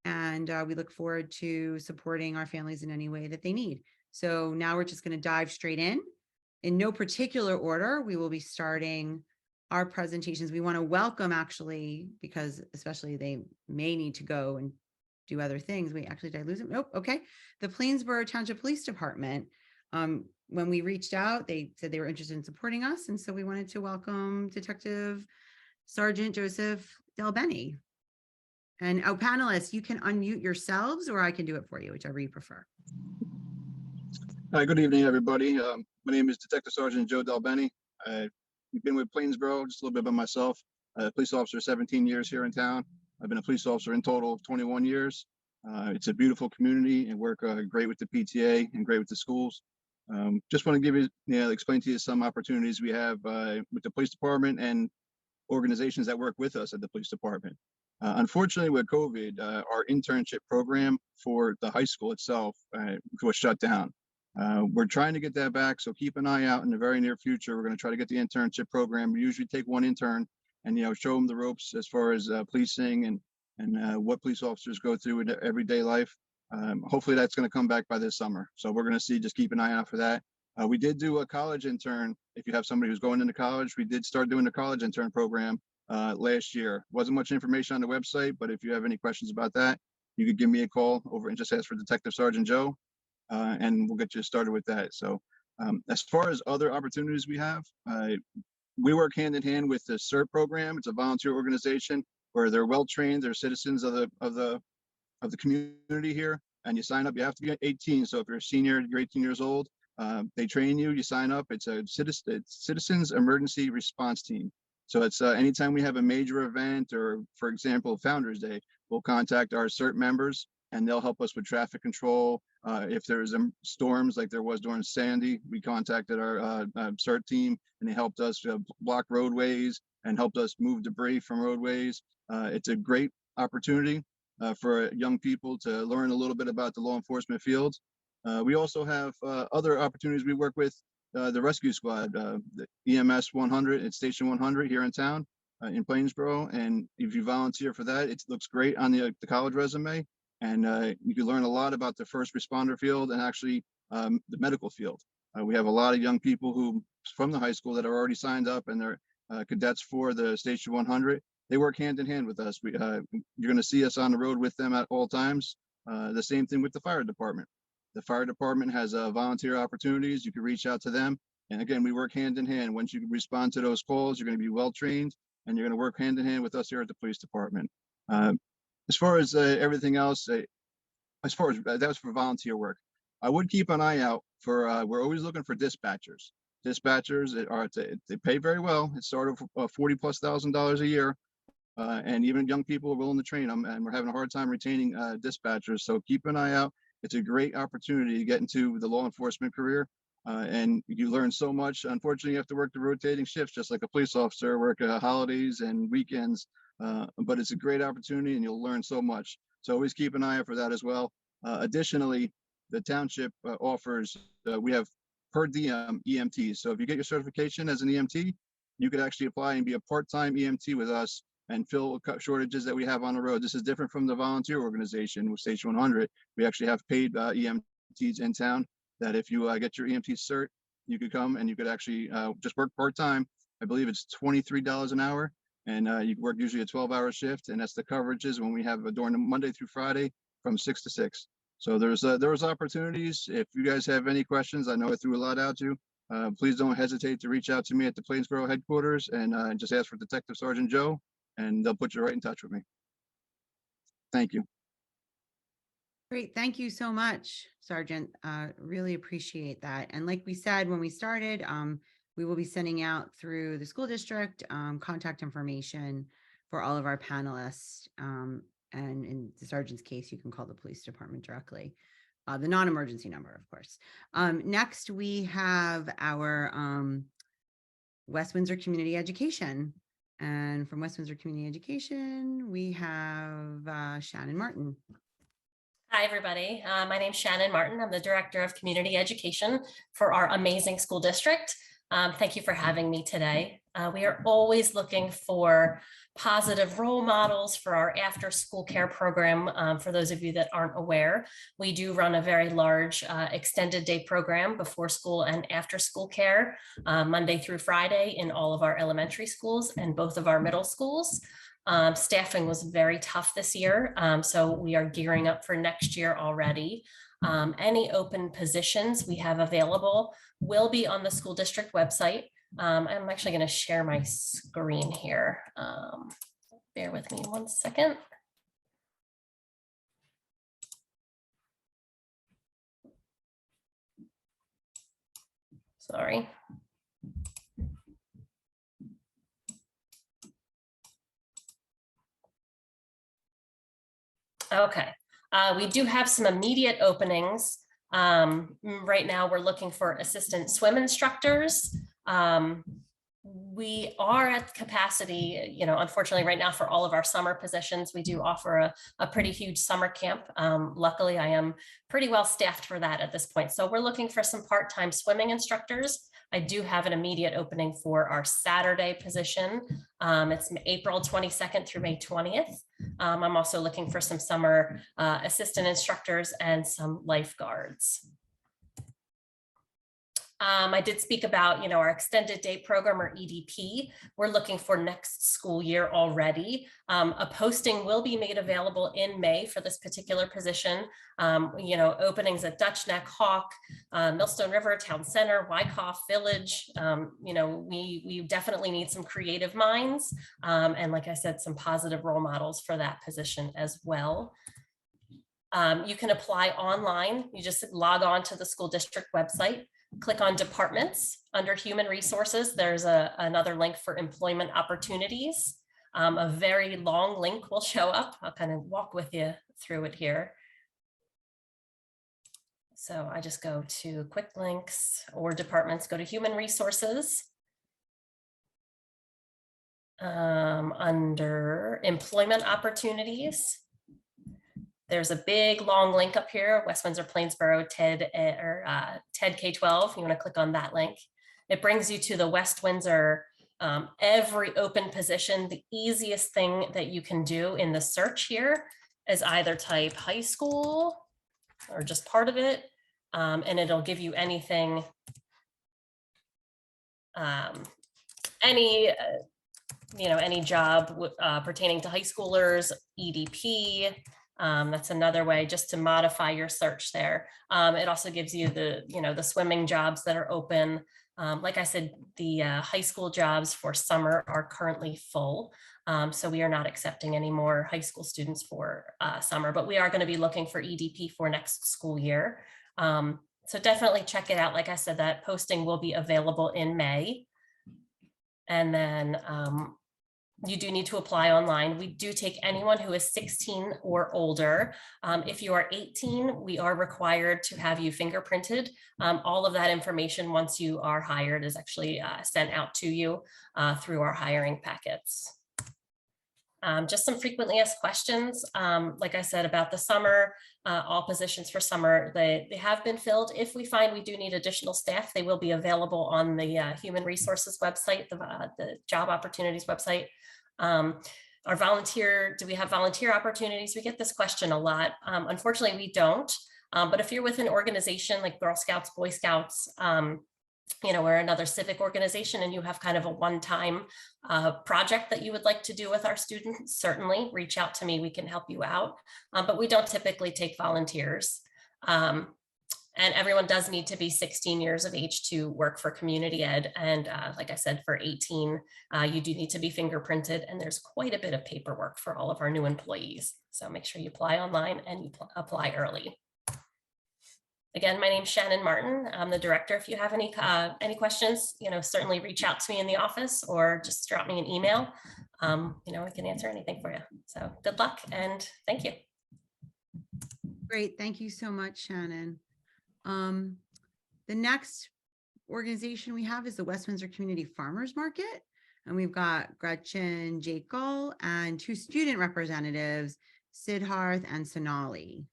Speaker 1: And we look forward to supporting our families in any way that they need. So now we're just going to dive straight in. In no particular order, we will be starting our presentations. We want to welcome, actually, because especially they may need to go and do other things. Wait, actually, did I lose it? Nope. Okay. The Plainsboro Township Police Department. When we reached out, they said they were interested in supporting us. And so we wanted to welcome Detective Sergeant Joseph Delbenny. And panelists, you can unmute yourselves, or I can do it for you, whichever you prefer.
Speaker 8: Hi, good evening, everybody. My name is Detective Sergeant Joe Delbenny. I've been with Plainsboro just a little bit by myself. Police officer 17 years here in town. I've been a police officer in total of 21 years. It's a beautiful community and work great with the PTA and great with the schools. Just want to give you, explain to you some opportunities we have with the police department and organizations that work with us at the police department. Unfortunately, with COVID, our internship program for the high school itself was shut down. We're trying to get that back, so keep an eye out in the very near future. We're going to try to get the internship program. We usually take one intern and show them the ropes as far as policing and what police officers go through in their everyday life. Hopefully that's going to come back by this summer. So we're going to see, just keep an eye out for that. We did do a college intern. If you have somebody who's going into college, we did start doing the college intern program last year. Wasn't much information on the website, but if you have any questions about that, you could give me a call over and just ask for Detective Sergeant Joe, and we'll get you started with that. So as far as other opportunities we have, we work hand in hand with the CERT program. It's a volunteer organization where they're well trained. They're citizens of the community here, and you sign up. You have to be 18. So if you're a senior, you're 18 years old. They train you. You sign up. It's a Citizens Emergency Response Team. So it's anytime we have a major event, or for example, Founders Day, we'll contact our CERT members and they'll help us with traffic control. If there's storms like there was during Sandy, we contacted our CERT team and they helped us block roadways and helped us move debris from roadways. It's a great opportunity for young people to learn a little bit about the law enforcement field. We also have other opportunities we work with. The rescue squad, the EMS 100 at Station 100 here in town in Plainsboro. And if you volunteer for that, it looks great on the college resume. And you can learn a lot about the first responder field and actually the medical field. We have a lot of young people who from the high school that are already signed up and they're cadets for the Station 100. They work hand in hand with us. You're going to see us on the road with them at all times. The same thing with the fire department. The fire department has volunteer opportunities. You can reach out to them. And again, we work hand in hand. Once you respond to those calls, you're going to be well trained and you're going to work hand in hand with us here at the police department. As far as everything else, as far as that was for volunteer work, I would keep an eye out for, we're always looking for dispatchers. Dispatchers they pay very well. It started $40,000+ a year. and even young people are willing to train them, and we're having a hard time retaining dispatchers. So keep an eye out. It's a great opportunity to get into the law enforcement career, and you learn so much. Unfortunately, you have to work the rotating shifts, just like a police officer, work holidays and weekends, but it's a great opportunity and you'll learn so much. So always keep an eye out for that as well. Additionally, the township offers, we have per diem EMTs. So if you get your certification as an EMT, you could actually apply and be a part-time EMT with us and fill shortages that we have on the road. This is different from the volunteer organization with Station 100. We actually have paid EMTs in town that if you get your EMT cert, you could come and you could actually just work part-time. I believe it's $23 an hour, and you work usually a 12-hour shift, and that's the coverages when we have during the Monday through Friday from 6 to 6. So there's opportunities. If you guys have any questions, I know I threw a lot out to you. Please don't hesitate to reach out to me at the Plainsboro headquarters and just ask for Detective Sergeant Joe, and they'll put you right in touch with me. Thank you.
Speaker 1: Great. Thank you so much, Sergeant. Really appreciate that. And like we said, when we started, we will be sending out through the school district contact information for all of our panelists. And in the sergeant's case, you can call the police department directly. The non-emergency number, of course. Next, we have our West Windsor Community Education. And from West Windsor Community Education, we have Shannon Martin.
Speaker 12: Hi, everybody. My name's Shannon Martin. I'm the Director of Community Education for our amazing school district. Thank you for having me today. We are always looking for positive role models for our after school care program. For those of you that aren't aware, we do run a very large extended day program before school and after school care, Monday through Friday in all of our elementary schools and both of our middle schools. Staffing was very tough this year, so we are gearing up for next year already. Any open positions we have available will be on the school district website. I'm actually going to share my screen here. Bear with me 1 second. Sorry. Okay, we do have some immediate openings. Right now we're looking for assistant swim instructors. We are at capacity, unfortunately right now for all of our summer positions. We do offer a pretty huge summer camp. Luckily, I am pretty well staffed for that at this point. So we're looking for some part-time swimming instructors. I do have an immediate opening for our Saturday position. It's April 22nd through May 20th. I'm also looking for some summer assistant instructors and some lifeguards. I did speak about, our extended day program or EDP. We're looking for next school year already. A posting will be made available in May for this particular position. Openings at Dutch Neck, Hawk, Millstone River, Town Center, Wyckoff Village. We definitely need some creative minds. And like I said, some positive role models for that position as well. You can apply online. You just log on to the school district website. Click on departments. Under human resources, there's another link for employment opportunities. A very long link will show up. I'll kind of walk with you through it here. So I just go to quick links or departments, go to human resources. Under employment opportunities, there's a big long link up here, West Windsor-Plainsboro TED K-12. You want to click on that link. It brings you to the West Windsor, every open position. The easiest thing that you can do in the search here is either type high school or just part of it, and it'll give you anything, any job pertaining to high schoolers, EDP. That's another way just to modify your search there. It also gives you the swimming jobs that are open. Like I said, the high school jobs for summer are currently full. So we are not accepting any more high school students for summer, but we are going to be looking for EDP for next school year. So definitely check it out. Like I said, that posting will be available in May. And then You do need to apply online. We do take anyone who is 16 or older. If you are 18, we are required to have you fingerprinted. All of that information, once you are hired, is actually sent out to you through our hiring packets. Just some frequently asked questions. Like I said, about the summer, all positions for summer, they have been filled. If we find we do need additional staff, they will be available on the Human Resources website, the Job Opportunities website. Our volunteer, do we have volunteer opportunities? We get this question a lot. Unfortunately, we don't. But if you're with an organization like Girl Scouts, Boy Scouts, you know, we're another civic organization, and you have kind of a one-time project that you would like to do with our students, certainly reach out to me. We can help you out, but we don't typically take volunteers. And everyone does need to be 16 years of age to work for community ed. And like I said, for 18, you do need to be fingerprinted, and there's quite a bit of paperwork for all of our new employees. So make sure you apply online and you apply early. Again, my name's Shannon Martin. I'm the director. If you have any questions, you know, certainly reach out to me in the office or just drop me an email. You know, I can answer anything for you. So good luck and thank you.
Speaker 1: Great. Thank you so much, Shannon. The next organization we have is the West Windsor Community Farmers Market. And we've got Gretchen Jekyll and 2 student representatives, Siddharth and Sonali.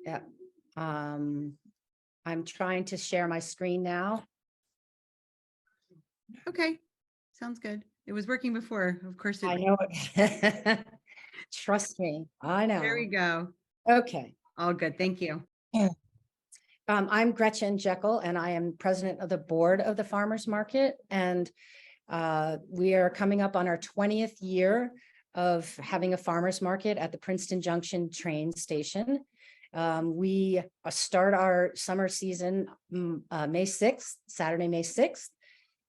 Speaker 5: Yeah. I'm trying to share my screen now.
Speaker 1: Okay, sounds good. It was working before, of course.
Speaker 5: I know it. Trust me, I know.
Speaker 1: There we go.
Speaker 5: Okay.
Speaker 1: All good. Thank you.
Speaker 5: I'm Gretchen Jekyll, and I am president of the board of the Farmers Market. And we are coming up on our 20th year of having a farmers market at the Princeton Junction train station. We start our summer season May 6th, Saturday, May 6th,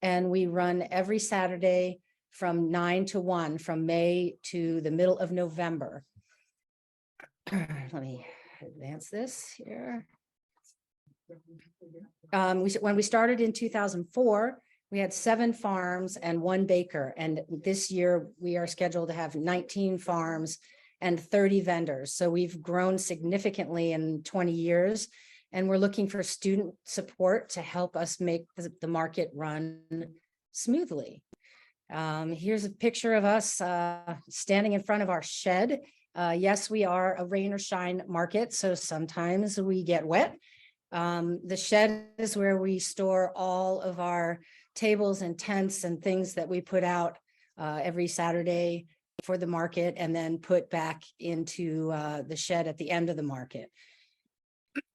Speaker 5: and we run every Saturday from 9 to 1 from May to the middle of November. Let me advance this here. When we started in 2004, we had 7 farms and 1 baker. And this year we are scheduled to have 19 farms and 30 vendors. So we've grown significantly in 20 years, and we're looking for student support to help us make the market run smoothly. Here's a picture of us standing in front of our shed. Yes, we are a rain or shine market, so sometimes we get wet. The shed is where we store all of our tables and tents and things that we put out every Saturday for the market and then put back into the shed at the end of the market.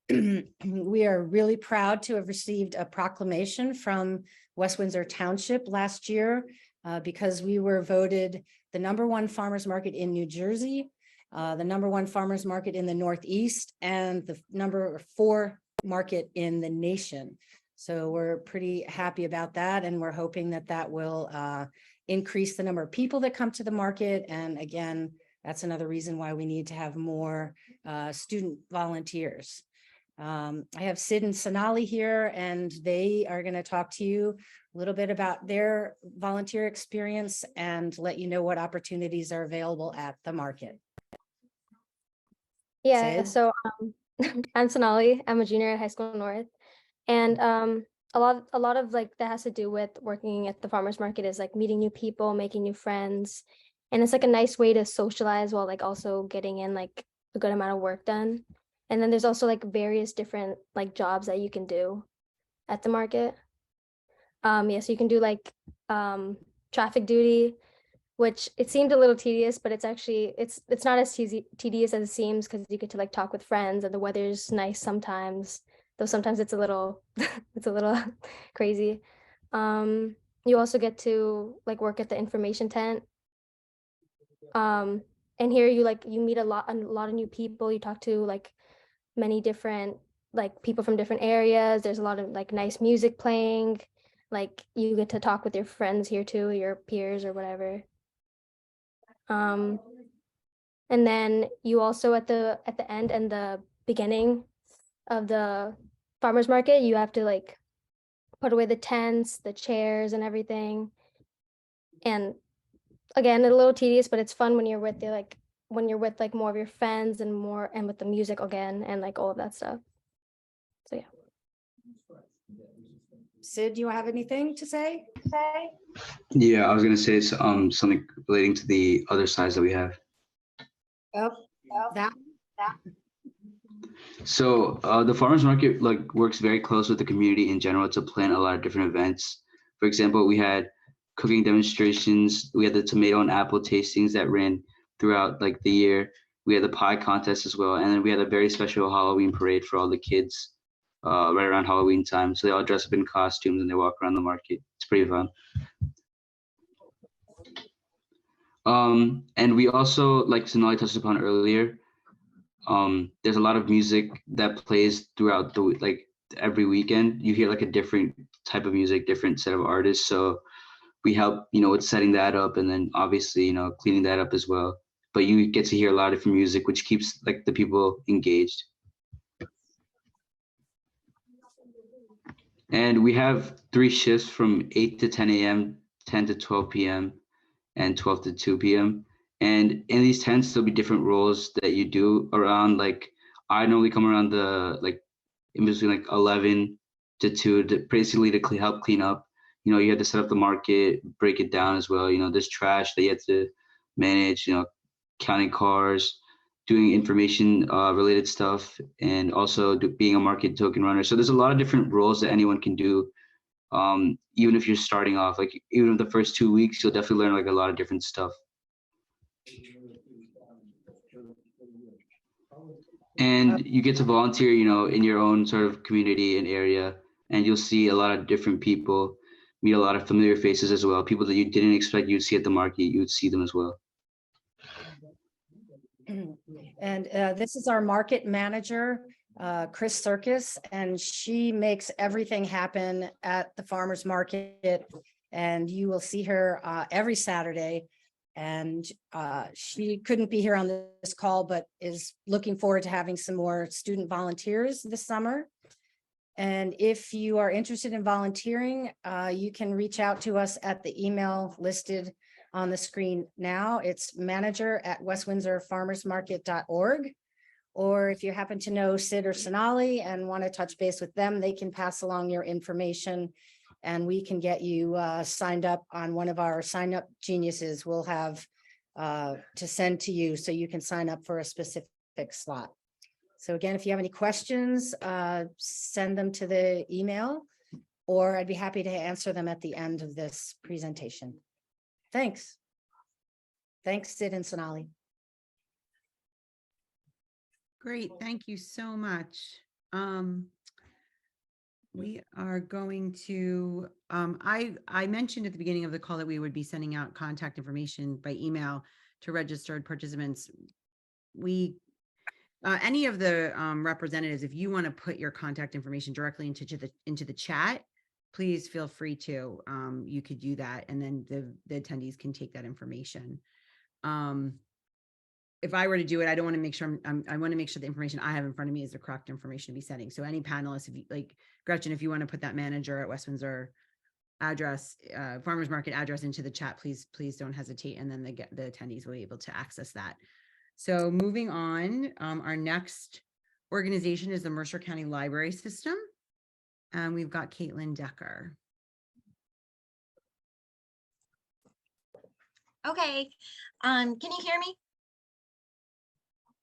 Speaker 5: We are really proud to have received a proclamation from West Windsor Township last year because we were voted the #1 farmers market in New Jersey, the #1 farmers market in the Northeast, and the #4 market in the nation. So we're pretty happy about that, and we're hoping that that will increase the number of people that come to the market. And again, that's another reason why we need to have more student volunteers. I have Sid and Sonali here, and they are going to talk to you a little bit about their volunteer experience and let you know what opportunities are available at the market.
Speaker 13: Yeah,
Speaker 5: Sid?
Speaker 13: so I'm Sonali. I'm a junior at High School North, and a lot of like that has to do with working at the farmers market is like meeting new people, making new friends, and it's like a nice way to socialize while like also getting in like a good amount of work done. And then there's also like various different like jobs that you can do at the market. Yeah, so you can do like traffic duty, which it seemed a little tedious, but it's actually it's not as tedious as it seems because you get to like talk with friends and the weather's nice sometimes, though sometimes it's a little it's a little crazy. You also get to like work at the information tent. And here you meet a lot of new people. You talk to like many different like people from different areas. There's a lot of like nice music playing. Like you get to talk with your friends here too, your peers or whatever. And then you also at the end and the beginning of the farmers market, you have to like put away the tents, the chairs and everything. And again, a little tedious, but it's fun when you're with like more of your friends and with the music again and like all of that stuff. So yeah.
Speaker 5: Sid, do you have anything to say?
Speaker 14: Yeah, I was gonna say something relating to the other sides that we have.
Speaker 5: Oh, that.
Speaker 14: So the farmers market like works very close with the community in general to plan a lot of different events. For example, we had cooking demonstrations. We had the tomato and apple tastings that ran throughout like the year. We had the pie contest as well, and then we had a very special Halloween parade for all the kids right around Halloween time. So they all dress up in costumes and they walk around the market. It's pretty fun. And we also, like Sonali touched upon earlier, there's a lot of music that plays throughout the like every weekend. You hear like a different type of music, different set of artists. So we help, with setting that up, and then obviously, cleaning that up as well. But you get to hear a lot of different music, which keeps like the people engaged. And we have 3 shifts from 8 to 10 a.m., 10 to 12 p.m., and 12 to 2 p.m. And in these tents, there'll be different roles that you do around, like, I normally come around in between like 11 to 2 to basically to help clean up. You have to set up the market, break it down as well. There's trash that you have to manage, counting cars, doing information related stuff, and also being a market token runner. So there's a lot of different roles that anyone can do. Even if you're starting off, like even in the first 2 weeks, you'll definitely learn like a lot of different stuff. And you get to volunteer, in your own sort of community and area, and you'll see a lot of different people, meet a lot of familiar faces as well. People that you didn't expect you'd see at the market, you would see them as well.
Speaker 5: And this is our market manager, Chris Circus, and she makes everything happen at the farmers market. And you will see her every Saturday. And she couldn't be here on this call, but is looking forward to having some more student volunteers this summer. And if you are interested in volunteering, you can reach out to us at the email listed on the screen now. It's manager@westwindsorfarmersmarket.org. Or if you happen to know Sid or Sonali and want to touch base with them, they can pass along your information and we can get you signed up on one of our sign up geniuses. We'll have to send to you so you can sign up for a specific slot. So again, if you have any questions, send them to the email, or I'd be happy to answer them at the end of this presentation. Thanks. Thanks, Sid and Sonali.
Speaker 1: Great, thank you so much. We are going to, I mentioned at the beginning of the call that we would be sending out contact information by email to registered participants. Any of the representatives, if you want to put your contact information directly into the chat, please feel free to. You could do that, and then the attendees can take that information. If I were to do it, I don't want to make sure I want to make sure the information I have in front of me is the correct information to be sending. So any panelists, if you like Gretchen, if you want to put that manager at West Windsor address, farmers market address into the chat, please don't hesitate. And then the attendees will be able to access that. So moving on, our next organization is the Mercer County Library System. And we've got Caitlin Decker.
Speaker 11: Okay, can you hear me?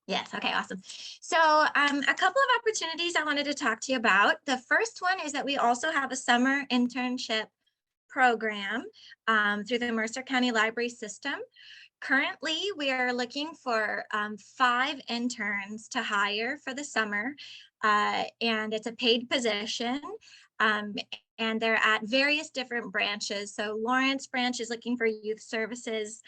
Speaker 11: Yes, okay, awesome. So a couple of opportunities I wanted to talk to you about. The first one is that we also have a summer internship program through the Mercer County Library System. Currently, we are looking for 5 interns to hire for the summer, and it's a paid position. And they're at various different branches. So Lawrence branch is looking for youth services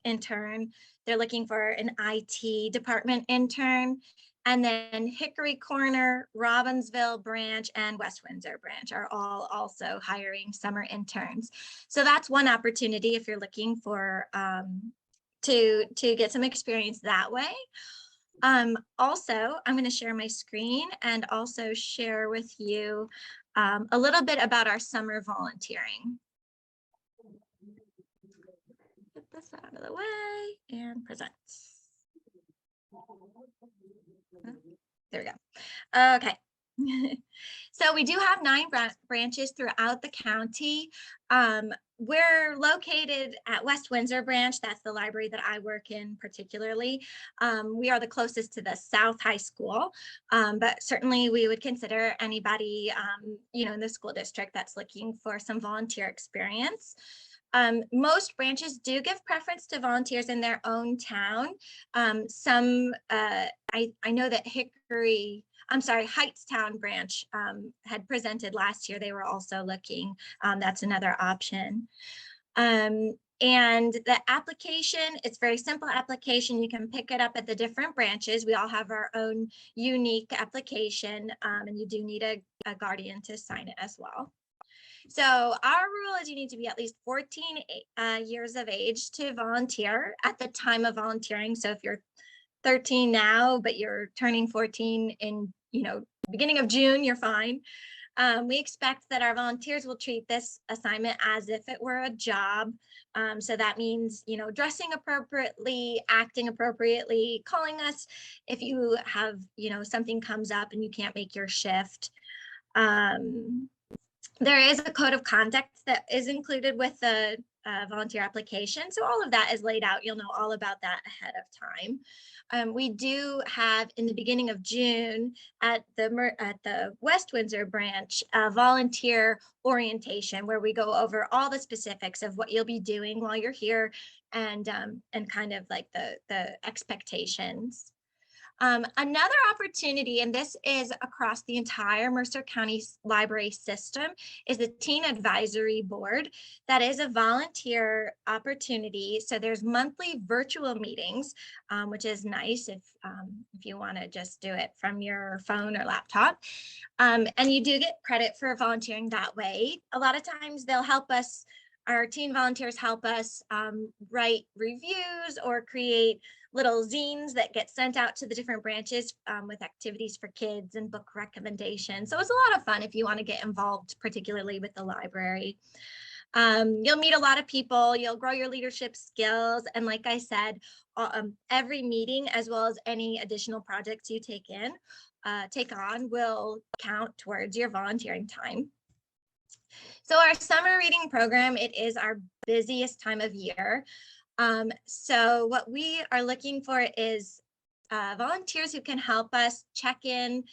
Speaker 11: intern. They're looking for an IT department intern. And then Hickory Corner, Robbinsville branch, and West Windsor branch are all also hiring summer interns. So that's one opportunity if you're looking for to get some experience that way. Also, I'm going to share my screen and also share with you a little bit about our summer volunteering. Get this out of the way and present. There we go. Okay. So we do have 9 branches throughout the county. We're located at West Windsor branch. That's the library that I work in particularly. We are the closest to the South High School, but certainly we would consider anybody, in the school district that's looking for some volunteer experience. Most branches do give preference to volunteers in their own town. I know that Hightstown branch had presented last year. They were also looking. That's another option. And the application, it's very simple application. You can pick it up at the different branches. We all have our own unique application, and you do need a guardian to sign it as well. So our rule is you need to be at least 14 years of age to volunteer at the time of volunteering. So if you're 13 now, but you're turning 14 in, beginning of June, you're fine. We expect that our volunteers will treat this assignment as if it were a job. So that means, dressing appropriately, acting appropriately, calling us if you have, something comes up and you can't make your shift. There is a code of conduct that is included with the volunteer application. So all of that is laid out. You'll know all about that ahead of time. We do have in the beginning of June at the West Windsor branch, volunteer orientation, where we go over all the specifics of what you'll be doing while you're here and kind of like the expectations. Another opportunity, and this is across the entire Mercer County library system, is the Teen Advisory Board. That is a volunteer opportunity. So there's monthly virtual meetings, which is nice if you want to just do it from your phone or laptop. And you do get credit for volunteering that way. A lot of times they'll help us, our teen volunteers help us write reviews or create little zines that get sent out to the different branches with activities for kids and book recommendations. So it's a lot of fun if you want to get involved, particularly with the library. You'll meet a lot of people, you'll grow your leadership skills. And like I said, every meeting, as well as any additional projects you take on will count towards your volunteering time. So our summer reading program, it is our busiest time of year. So what we are looking for is volunteers who can help us check in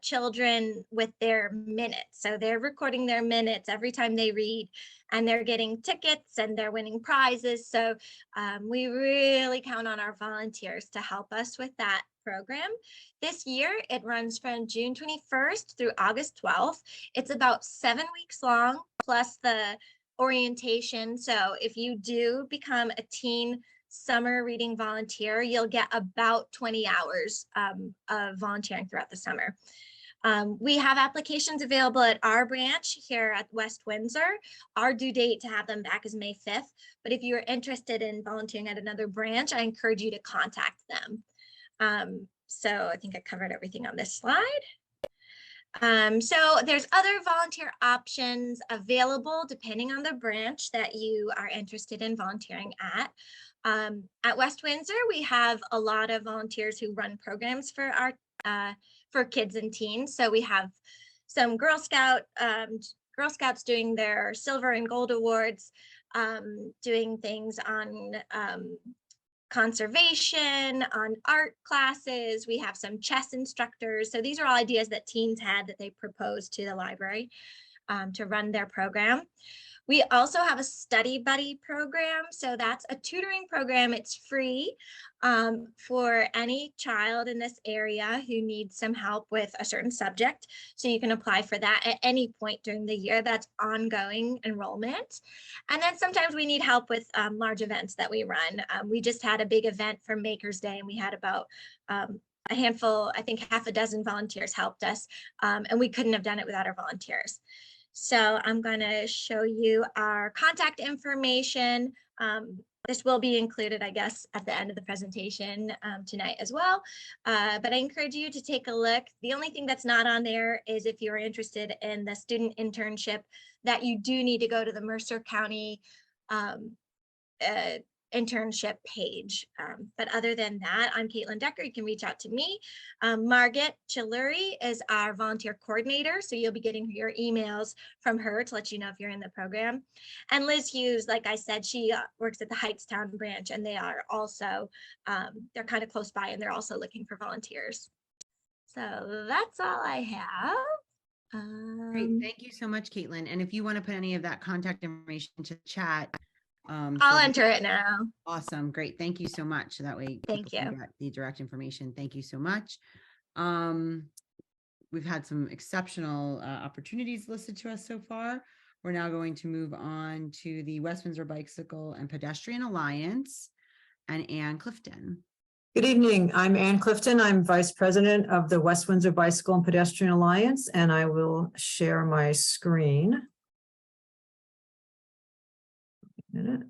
Speaker 11: children with their minutes. So they're recording their minutes every time they read, and they're getting tickets and they're winning prizes. So we really count on our volunteers to help us with that program. This year, it runs from June 21st through August 12th. It's about 7 weeks long, plus the orientation. So if you do become a teen summer reading volunteer, you'll get about 20 hours of volunteering throughout the summer. We have applications available at our branch here at West Windsor. Our due date to have them back is May 5th. But if you're interested in volunteering at another branch, I encourage you to contact them. So I think I covered everything on this slide. So there's other volunteer options available depending on the branch that you are interested in volunteering at. At West Windsor, we have a lot of volunteers who run programs for our for kids and teens. So we have some Girl Scouts doing their silver and gold awards, doing things on conservation, on art classes. We have some chess instructors. So these are all ideas that teens had that they proposed to the library to run their program. We also have a study buddy program. So that's a tutoring program. It's free for any child in this area who needs some help with a certain subject. So you can apply for that at any point during the year. That's ongoing enrollment. And then sometimes we need help with large events that we run. We just had a big event for Maker's Day, and we had about a handful, I think half a dozen volunteers helped us, and we couldn't have done it without our volunteers. So I'm going to show you our contact information. This will be included, I guess, at the end of the presentation tonight as well. But I encourage you to take a look. The only thing that's not on there is if you're interested in the student internship, that you do need to go to the Mercer County internship page. But other than that, I'm Caitlin Decker. You can reach out to me. Margaret Chiluri is our volunteer coordinator. So you'll be getting your emails from her to let you know if you're in the program. And Liz Hughes, like I said, she works at the Heightstown branch, and they are also, they're kind of close by, and they're also looking for volunteers. So that's all I have.
Speaker 1: Great. Thank you so much, Caitlin. And if you want to put any of that contact information to the chat,
Speaker 11: I'll enter it now.
Speaker 1: Awesome. Great. Thank you so much. So that way
Speaker 11: Thank
Speaker 1: people can
Speaker 11: you.
Speaker 1: get the direct information. Thank you so much. We've had some exceptional opportunities listed to us so far. We're now going to move on to the West Windsor Bicycle and Pedestrian Alliance and Ann Clifton.
Speaker 15: Good evening. I'm Ann Clifton. I'm Vice President of the West Windsor Bicycle and Pedestrian Alliance, and I will share my screen. Minute.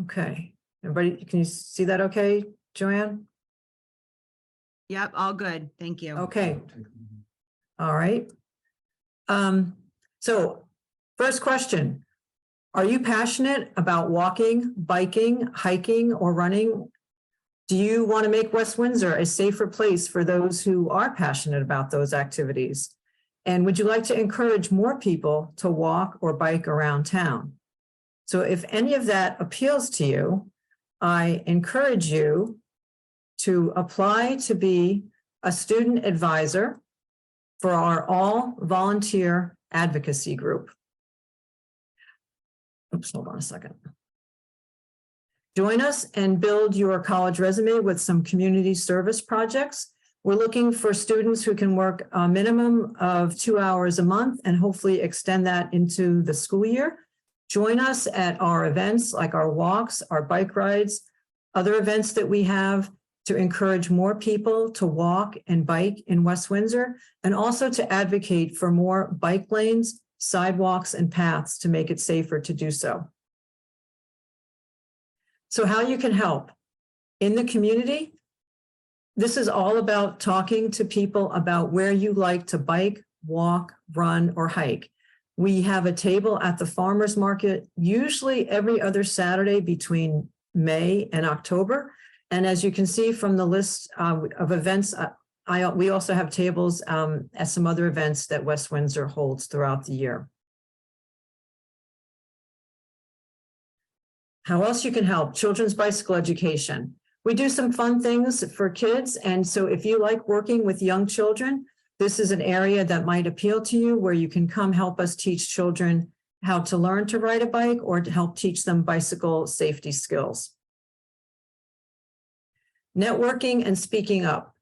Speaker 15: Okay, everybody, can you see that okay, Joanne?
Speaker 1: Yep, all good. Thank you.
Speaker 15: Okay. All right. So first question, are you passionate about walking, biking, hiking, or running? Do you want to make West Windsor a safer place for those who are passionate about those activities? And would you like to encourage more people to walk or bike around town? So if any of that appeals to you, I encourage you to apply to be a student advisor for our all volunteer advocacy group. Oops, hold on a second. Join us and build your college resume with some community service projects. We're looking for students who can work a minimum of 2 hours a month and hopefully extend that into the school year. Join us at our events like our walks, our bike rides, other events that we have to encourage more people to walk and bike in West Windsor, and also to advocate for more bike lanes, sidewalks, and paths to make it safer to do so. So how you can help in the community? This is all about talking to people about where you like to bike, walk, run, or hike. We have a table at the farmers market, usually every other Saturday between May and October. And as you can see from the list of events, we also have tables at some other events that West Windsor holds throughout the year. How else you can help? Children's bicycle education. We do some fun things for kids. And so if you like working with young children, this is an area that might appeal to you, where you can come help us teach children how to learn to ride a bike or to help teach them bicycle safety skills. Networking and speaking up.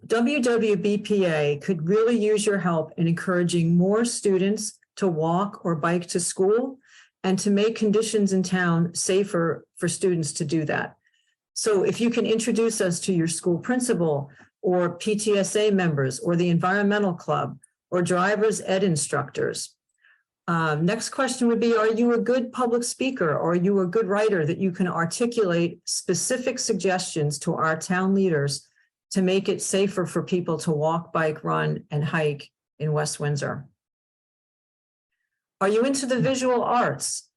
Speaker 15: WWBPA could really use your help in encouraging more students to walk or bike to school and to make conditions in town safer for students to do that. So if you can introduce us to your school principal or PTSA members or the environmental club or driver's ed instructors. Next question would be, are you a good public speaker, or are you a good writer that you can articulate specific suggestions to our town leaders to make it safer for people to walk, bike, run, and hike in West Windsor? Are you into the visual arts?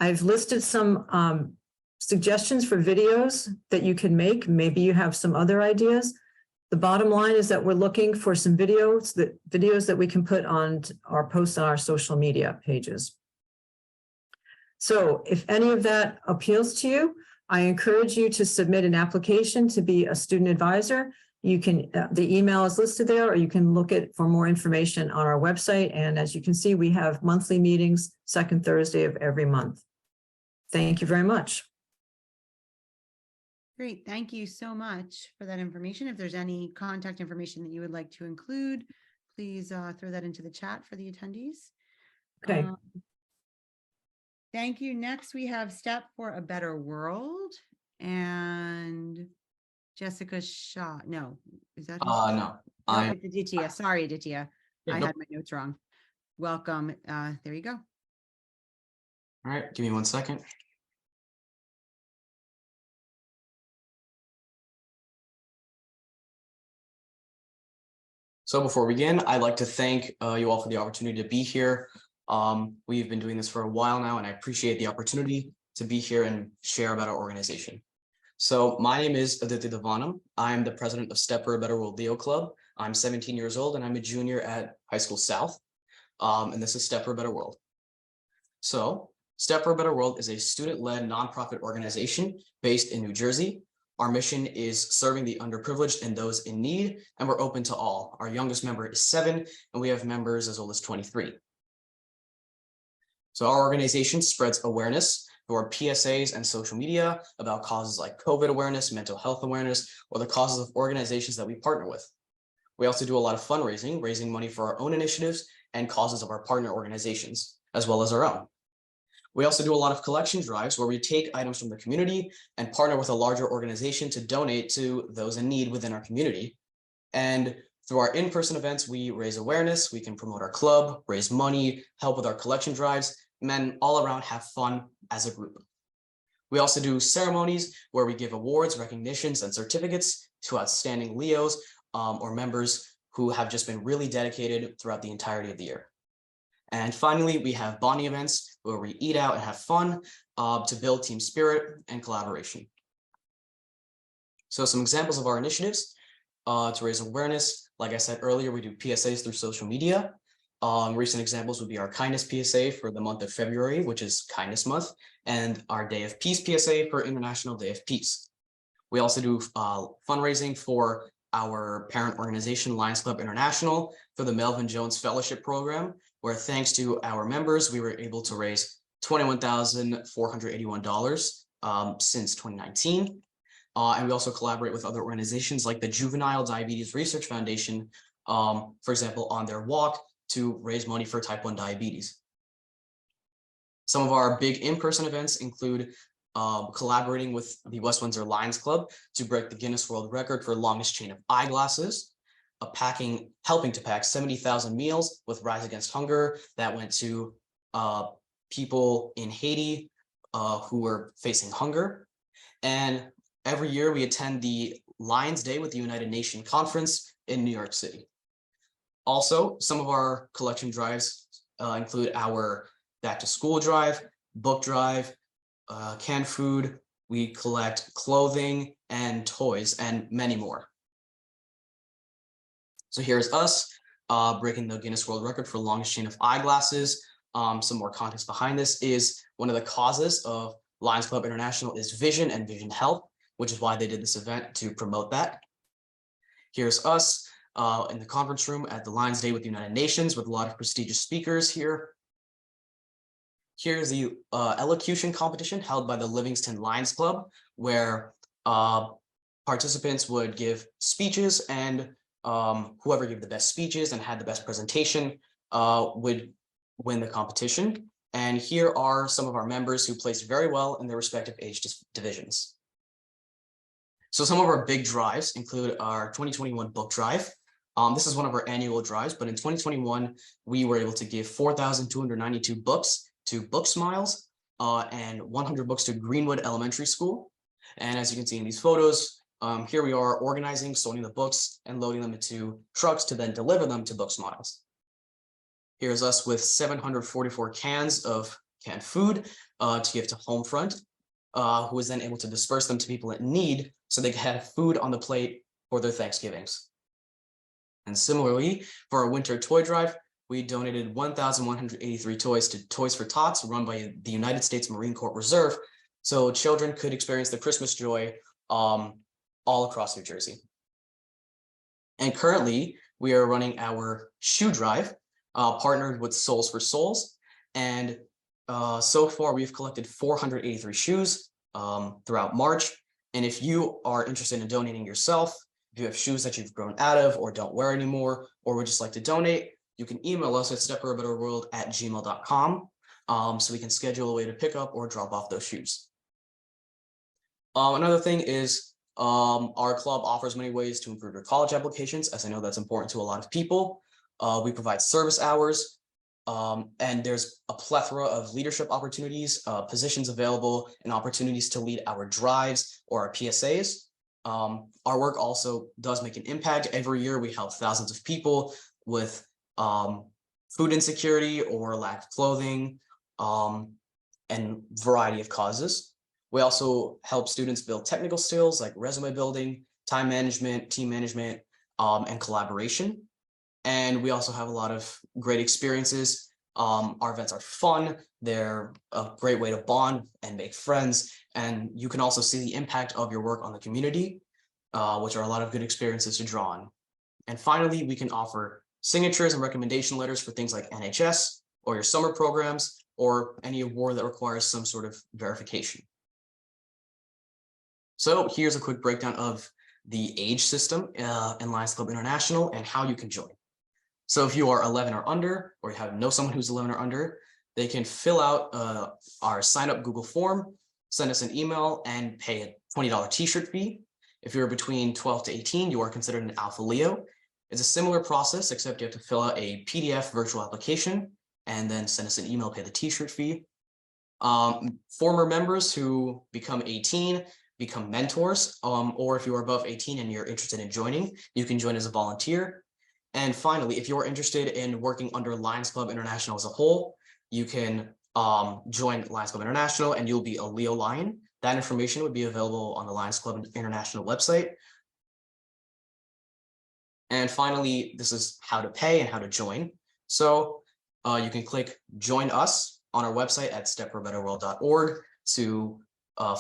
Speaker 15: I've listed some suggestions for videos that you can make. Maybe you have some other ideas. The bottom line is that we're looking for some videos that we can put on our posts on our social media pages. So if any of that appeals to you, I encourage you to submit an application to be a student advisor. You can, the email is listed there, or you can look at for more information on our website. And as you can see, we have monthly meetings, second Thursday of every month. Thank you very much.
Speaker 1: Great. Thank you so much for that information. If there's any contact information that you would like to include, please throw that into the chat for the attendees.
Speaker 15: Okay.
Speaker 1: Thank you. Next, we have Step for a Better World and Jessica Shaw. No, is that?
Speaker 9: No.
Speaker 1: It's Aditya. Sorry, Aditya. I had my notes wrong. Welcome. There you go.
Speaker 9: All right, give me 1 second. So before we begin, I'd like to thank you all for the opportunity to be here. We've been doing this for a while now, and I appreciate the opportunity to be here and share about our organization. So my name is Aditya Devanam. I'm the president of Step for a Better World Leo Club. I'm 17 years old, and I'm a junior at High School South. And this is Step for a Better World. So Step for a Better World is a student-led nonprofit organization based in New Jersey. Our mission is serving the underprivileged and those in need, and we're open to all. Our youngest member is 7, and we have members as old as 23. So our organization spreads awareness through our PSAs and social media about causes like COVID awareness, mental health awareness, or the causes of organizations that we partner with. We also do a lot of fundraising, raising money for our own initiatives and causes of our partner organizations, as well as our own. We also do a lot of collection drives where we take items from the community and partner with a larger organization to donate to those in need within our community. And through our in-person events, we raise awareness, we can promote our club, raise money, help with our collection drives, and then all around have fun as a group. We also do ceremonies where we give awards, recognitions, and certificates to outstanding Leos or members who have just been really dedicated throughout the entirety of the year. And finally, we have bonding events where we eat out and have fun to build team spirit and collaboration. So some examples of our initiatives to raise awareness. Like I said earlier, we do PSAs through social media. Recent examples would be our Kindness PSA for the month of February, which is Kindness Month, and our Day of Peace PSA for International Day of Peace. We also do fundraising for our parent organization, Lions Club International, for the Melvin Jones Fellowship Program, where thanks to our members, we were able to raise $21,481 since 2019. And we also collaborate with other organizations like the Juvenile Diabetes Research Foundation, for example, on their walk to raise money for type 1 diabetes. Some of our big in-person events include collaborating with the West Windsor Lions Club to break the Guinness World Record for longest chain of eyeglasses, helping to pack 70,000 meals with Rise Against Hunger that went to people in Haiti who were facing hunger. And every year we attend the Lions Day with the United Nations Conference in New York City. Also, some of our collection drives include our back to school drive, book drive, canned food. We collect clothing and toys and many more. So here's us breaking the Guinness World Record for longest chain of eyeglasses. Some more context behind this is one of the causes of Lions Club International is vision and vision health, which is why they did this event to promote that. Here's us in the conference room at the Lions Day with the United Nations with a lot of prestigious speakers here. Here's the elocution competition held by the Livingston Lions Club, where participants would give speeches, and whoever gave the best speeches and had the best presentation would win the competition. And here are some of our members who placed very well in their respective age divisions. So some of our big drives include our 2021 book drive. This is one of our annual drives, but in 2021, we were able to give 4,292 books to Book Smiles and 100 books to Greenwood Elementary School. And as you can see in these photos, here we are organizing, sorting the books and loading them into trucks to then deliver them to Book Smiles. Here's us with 744 cans of canned food to give to Homefront, who was then able to disperse them to people in need so they could have food on the plate for their Thanksgivings. And similarly, for our winter toy drive, we donated 1,183 toys to Toys for Tots, run by the United States Marine Corps Reserve, so children could experience the Christmas joy all across New Jersey. And currently, we are running our shoe drive, partnered with Souls for Souls. And so far, we've collected 483 shoes throughout March. And if you are interested in donating yourself, if you have shoes that you've grown out of or don't wear anymore, or would just like to donate, you can email us at stepforabetterworld@gmail.com so we can schedule a way to pick up or drop off those shoes. Another thing is our club offers many ways to improve your college applications, as I know that's important to a lot of people. We provide service hours And there's a plethora of leadership opportunities, positions available, and opportunities to lead our drives or our PSAs. Our work also does make an impact. Every year we help thousands of people with food insecurity or lack of clothing, and variety of causes. We also help students build technical skills like resume building, time management, team management, and collaboration. And we also have a lot of great experiences. Our events are fun. They're a great way to bond and make friends. And you can also see the impact of your work on the community, which are a lot of good experiences to draw on. And finally, we can offer signatures and recommendation letters for things like NHS or your summer programs or any award that requires some sort of verification. So here's a quick breakdown of the age system in Lions Club International and how you can join. So if you are 11 or under, or you know someone who's 11 or under, they can fill out our sign up Google form, send us an email, and pay a $20 t-shirt fee. If you're between 12 to 18, you are considered an Alpha Leo. It's a similar process, except you have to fill out a PDF virtual application and then send us an email, pay the t-shirt fee. Former members who become 18 become mentors, or if you are above 18 and you're interested in joining, you can join as a volunteer. And finally, if you're interested in working under Lions Club International as a whole, you can join Lions Club International and you'll be a Leo Lion. That information would be available on the Lions Club International website. And finally, this is how to pay and how to join. So you can click join us on our website at stepforbetterworld.org to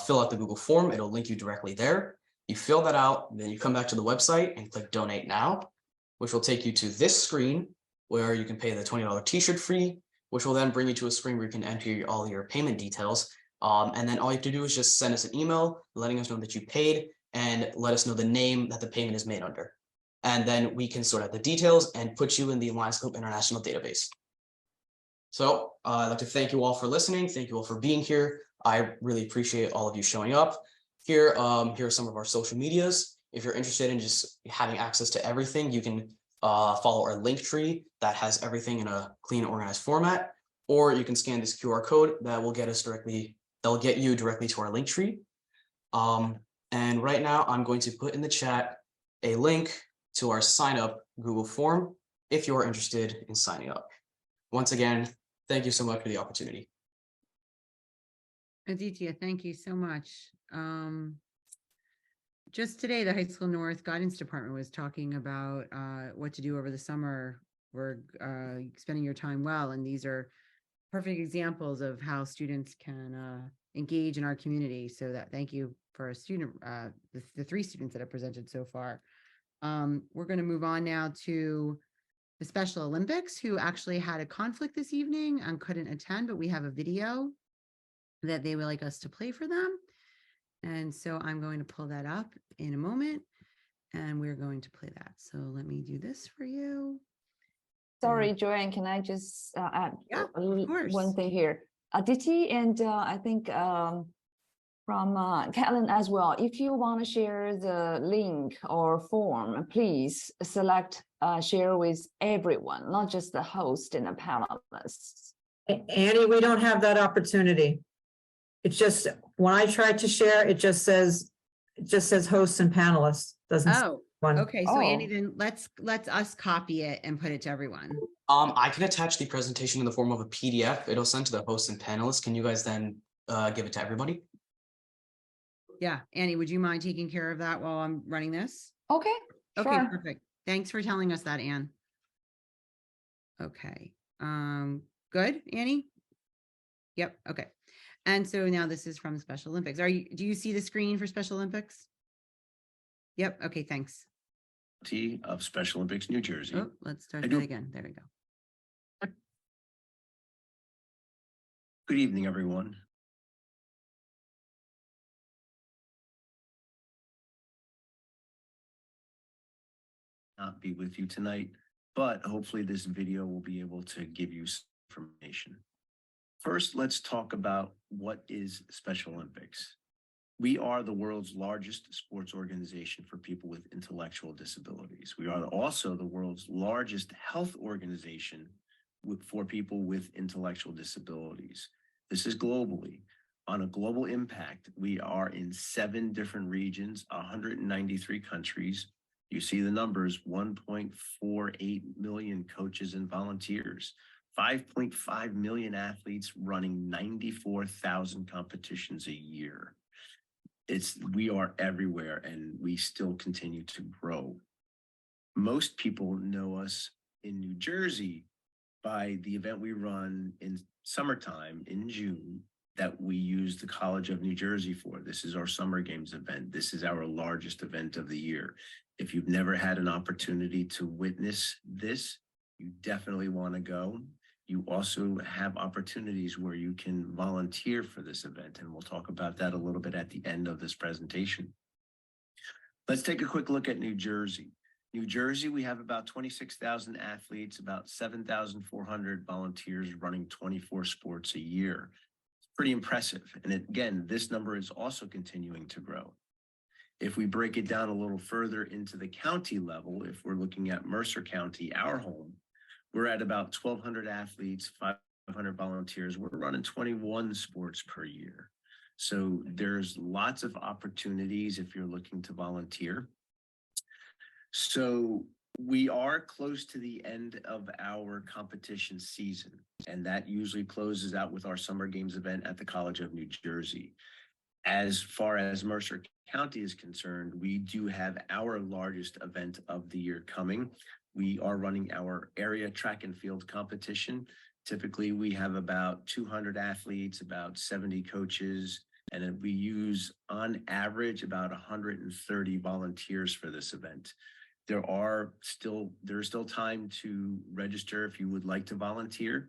Speaker 9: fill out the Google form. It'll link you directly there. You fill that out, then you come back to the website and click donate now, which will take you to this screen where you can pay the $20 t-shirt fee, which will then bring you to a screen where you can enter all your payment details. And then all you have to do is just send us an email letting us know that you paid and let us know the name that the payment is made under. And then we can sort out the details and put you in the Lions Club International database. So I'd like to thank you all for listening. Thank you all for being here. I really appreciate all of you showing up. Here are some of our social medias. If you're interested in just having access to everything, you can follow our link tree that has everything in a clean, organized format, or you can scan this QR code that will get you directly to our link tree. And right now I'm going to put in the chat a link to our sign up Google form if you are interested in signing up. Once again, thank you so much for the opportunity.
Speaker 1: Aditya, thank you so much. Just today, the High School North Guidance Department was talking about what to do over the summer for spending your time well. And these are perfect examples of how students can engage in our community. So that thank you for our student, the 3 students that have presented so far. We're going to move on now to the Special Olympics, who actually had a conflict this evening and couldn't attend, but we have a video that they would like us to play for them. And so I'm going to pull that up in a moment and we're going to play that. So let me do this for you.
Speaker 3: Sorry, Joanne, can I just add one thing here? Aditi and I think from Caitlin as well, if you want to share the link or form, please select share with everyone, not just the host and the panelists.
Speaker 15: Annie, we don't have that opportunity. It's just when I tried to share, it just says hosts and panelists. Doesn't say one.
Speaker 1: Okay. So Annie, then let's us copy it and put it to everyone.
Speaker 9: I can attach the presentation in the form of a PDF. It'll send to the hosts and panelists. Can you guys then give it to everybody?
Speaker 1: Yeah, Annie, would you mind taking care of that while I'm running this?
Speaker 3: Okay.
Speaker 1: Okay,
Speaker 3: sure.
Speaker 1: perfect. Thanks for telling us that, Anne. Okay. Good, Annie? Yep. Okay. And so now this is from Special Olympics. Do you see the screen for Special Olympics? Yep. Okay, thanks.
Speaker 16: Of Special Olympics, New Jersey.
Speaker 1: Oh, let's start that again. There we go.
Speaker 16: Good evening, everyone. Not be with you tonight, but hopefully this video will be able to give you some information. First, let's talk about what is Special Olympics. We are the world's largest sports organization for people with intellectual disabilities. We are also the world's largest health organization for people with intellectual disabilities. This is globally. On a global impact, we are in 7 different regions, 193 countries. You see the numbers, 1.48 million coaches and volunteers, 5.5 million athletes running 94,000 competitions a year. We are everywhere and we still continue to grow. Most people know us in New Jersey by the event we run in summertime in June that we use the College of New Jersey for. This is our Summer Games event. This is our largest event of the year. If you've never had an opportunity to witness this, you definitely want to go. You also have opportunities where you can volunteer for this event, and we'll talk about that a little bit at the end of this presentation. Let's take a quick look at New Jersey. New Jersey, we have about 26,000 athletes, about 7,400 volunteers running 24 sports a year. It's pretty impressive. And again, this number is also continuing to grow. If we break it down a little further into the county level, if we're looking at Mercer County, our home, we're at about 1,200 athletes, 500 volunteers. We're running 21 sports per year. So there's lots of opportunities if you're looking to volunteer. So we are close to the end of our competition season, and that usually closes out with our Summer Games event at the College of New Jersey. As far as Mercer County is concerned, we do have our largest event of the year coming. We are running our area track and field competition. Typically, we have about 200 athletes, about 70 coaches, and we use on average about 130 volunteers for this event. There's still time to register if you would like to volunteer.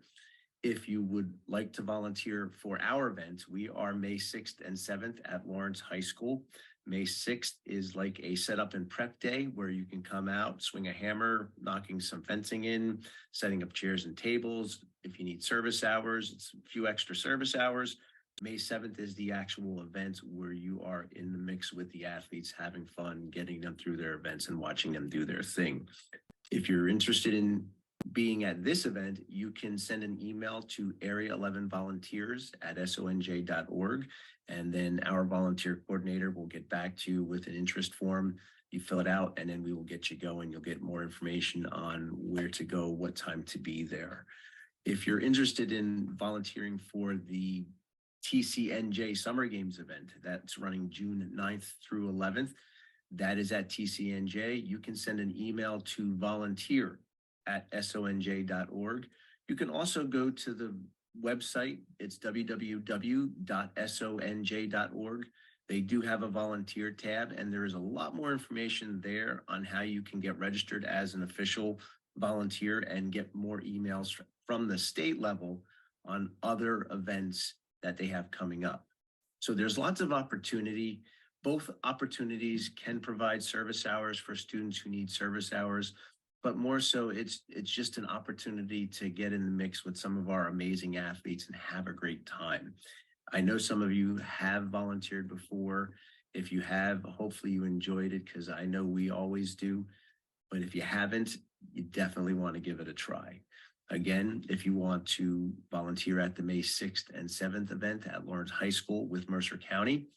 Speaker 16: If you would like to volunteer for our event, we are May 6th and 7th at Lawrence High School. May 6th is like a setup and prep day where you can come out, swing a hammer, knocking some fencing in, setting up chairs and tables. If you need service hours, it's a few extra service hours. May 7th is the actual event where you are in the mix with the athletes, having fun, getting them through their events and watching them do their thing. If you're interested in being at this event, you can send an email to area11volunteers@sonj.org, and then our volunteer coordinator will get back to you with an interest form. You fill it out, and then we will get you going. You'll get more information on where to go, what time to be there. If you're interested in volunteering for the TCNJ Summer Games event, that's running June 9th through 11th, that is at TCNJ. You can send an email to volunteer@sonj.org. You can also go to the website. It's www.sonj.org. They do have a volunteer tab, and there is a lot more information there on how you can get registered as an official volunteer and get more emails from the state level on other events that they have coming up. So there's lots of opportunity. Both opportunities can provide service hours for students who need service hours, but more so it's just an opportunity to get in the mix with some of our amazing athletes and have a great time. I know some of you have volunteered before. If you have, hopefully you enjoyed it, because I know we always do. But if you haven't, you definitely want to give it a try. Again, if you want to volunteer at the May 6th and 7th event at Lawrence High School with Mercer County,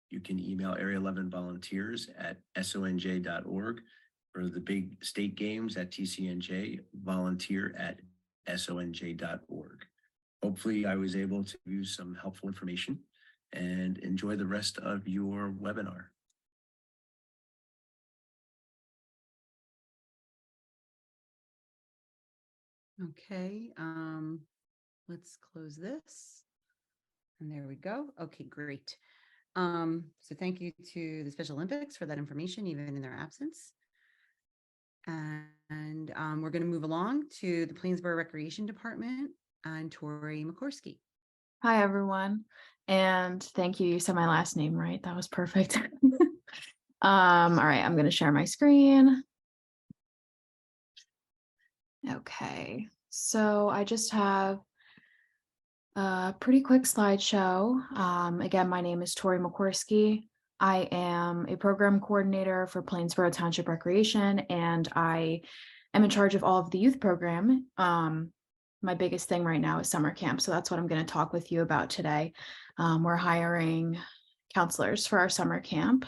Speaker 16: you can email area11volunteers@sonj.org. For the big state games at TCNJ, volunteer@sonj.org. Hopefully I was able to give you some helpful information, and enjoy the rest of your webinar.
Speaker 1: Okay, let's close this. And there we go. Okay, great. So thank you to the Special Olympics for that information, even in their absence. And we're going to move along to the Plainsboro Recreation Department and Tori McCorsky.
Speaker 10: Hi, everyone. And thank you. You said my last name right. That was perfect. All right, I'm going to share my screen. Okay, so I just have a pretty quick slideshow. Again, my name is Tori McCorsky. I am a program coordinator for Plainsboro Township Recreation, and I am in charge of all of the youth program my biggest thing right now is summer camp. So that's what I'm going to talk with you about today. We're hiring counselors for our summer camp.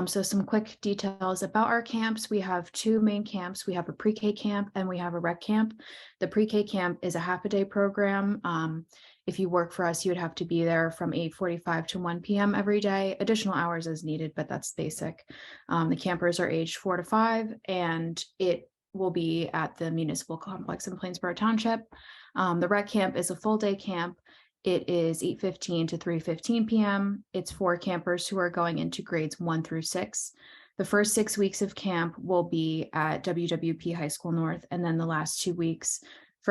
Speaker 10: So some quick details about our camps. We have two main camps. We have a pre-K camp and we have a rec camp. The pre-K camp is a half a day program. If you work for us, you would have to be there from 8:45 to 1 p.m. every day. Additional hours as needed, but that's basic. The campers are aged 4 to 5, and it will be at the municipal complex in Plainsboro Township. The rec camp is a full day camp. It is 8:15 to 3:15 p.m. It's for campers who are going into grades 1 through 6. The first 6 weeks of camp will be at WWP High School North, and then the last 2 weeks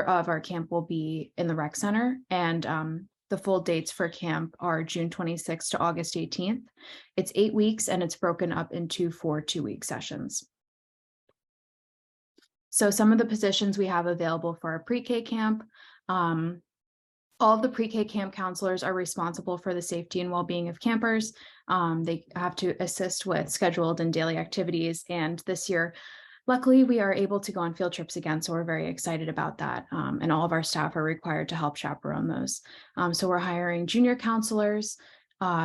Speaker 10: of our camp will be in the rec center. And the full dates for camp are June 26th to August 18th. It's 8 weeks and it's broken up into 4 2-week sessions. So some of the positions we have available for our pre-K camp. All of the pre-K camp counselors are responsible for the safety and well-being of campers. They have to assist with scheduled and daily activities. And this year, luckily, we are able to go on field trips again. So we're very excited about that. And all of our staff are required to help chaperone those. So we're hiring junior counselors.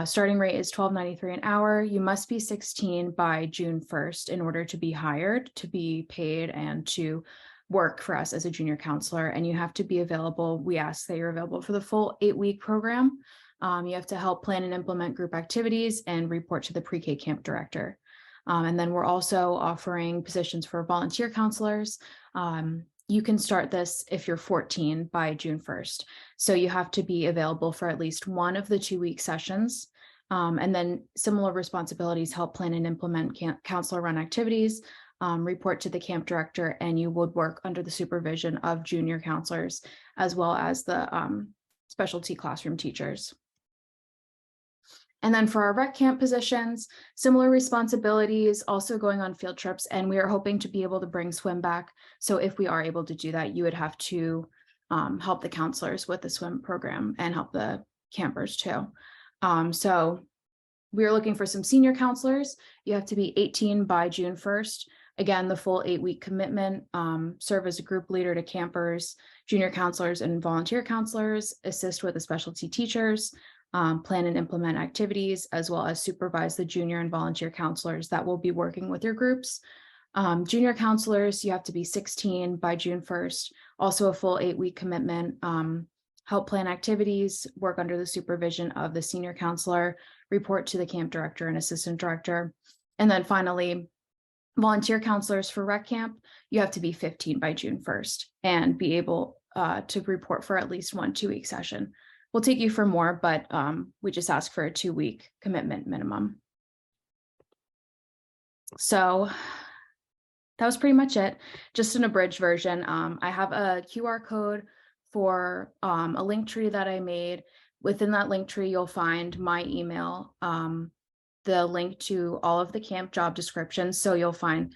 Speaker 10: Starting rate is $12.93 an hour. You must be 16 by June 1st in order to be hired, to be paid, and to work for us as a junior counselor. And you have to be available. We ask that you're available for the full 8-week program. You have to help plan and implement group activities and report to the pre-K camp director. And then we're also offering positions for volunteer counselors. You can start this if you're 14 by June 1st. So you have to be available for at least one of the 2-week sessions. And then similar responsibilities: help plan and implement counselor run activities, report to the camp director, and you would work under the supervision of junior counselors as well as the specialty classroom teachers. And then for our rec camp positions, similar responsibilities, also going on field trips, and we are hoping to be able to bring swim back. So if we are able to do that, you would have to help the counselors with the swim program and help the campers too. So we are looking for some senior counselors. You have to be 18 by June 1st. Again, the full 8-week commitment, serve as a group leader to campers, junior counselors and volunteer counselors, assist with the specialty teachers, plan and implement activities, as well as supervise the junior and volunteer counselors that will be working with your groups. Junior counselors, you have to be 16 by June 1st, also a full 8-week commitment, help plan activities, work under the supervision of the senior counselor, report to the camp director and assistant director. And then finally, volunteer counselors for rec camp, you have to be 15 by June 1st and be able to report for at least one 2-week session. We'll take you for more, but we just ask for a 2-week commitment minimum. So that was pretty much it. Just an abridged version. I have a QR code for a link tree that I made. Within that link tree, you'll find my email, the link to all of the camp job descriptions. So you'll find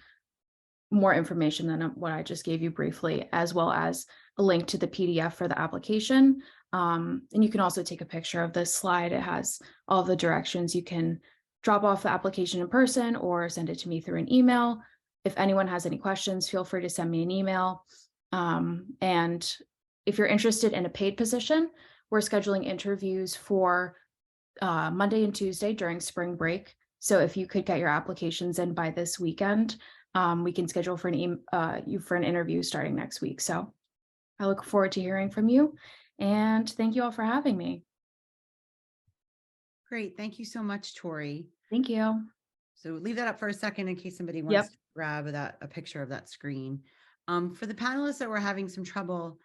Speaker 10: more information than what I just gave you briefly, as well as a link to the PDF for the application. And you can also take a picture of this slide. It has all the directions. You can drop off the application in person or send it to me through an email. If anyone has any questions, feel free to send me an email. And if you're interested in a paid position, we're scheduling interviews for Monday and Tuesday during spring break. So if you could get your applications in by this weekend, we can schedule for an interview starting next week. So I look forward to hearing from you, and thank you all for having me.
Speaker 1: Great. Thank you so much, Tori.
Speaker 10: Thank you.
Speaker 1: So leave that up for a second in case somebody wants to grab a picture of that screen. For the panelists that were having some trouble,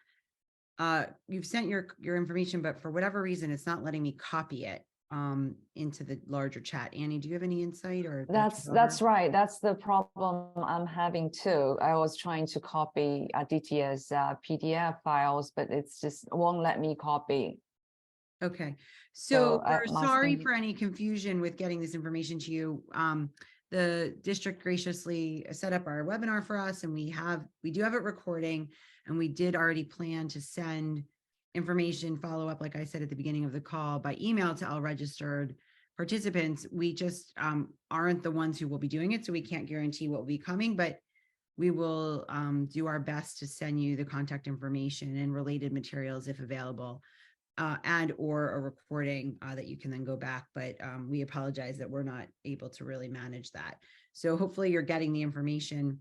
Speaker 1: you've sent your information, but for whatever reason, it's not letting me copy it into the larger chat. Annie, do you have any insight? Or
Speaker 3: That's right. That's the problem I'm having too. I was trying to copy DTS PDF files, but it's just won't let me copy.
Speaker 1: Okay, so we're sorry for any confusion with getting this information to you. The district graciously set up our webinar for us, and we do have it recording, and we did already plan to send information follow up, like I said at the beginning of the call, by email to all registered participants. We just aren't the ones who will be doing it, so we can't guarantee what will be coming, but we will do our best to send you the contact information and related materials if available, and or a recording that you can then go back. But we apologize that we're not able to really manage that. So hopefully you're getting the information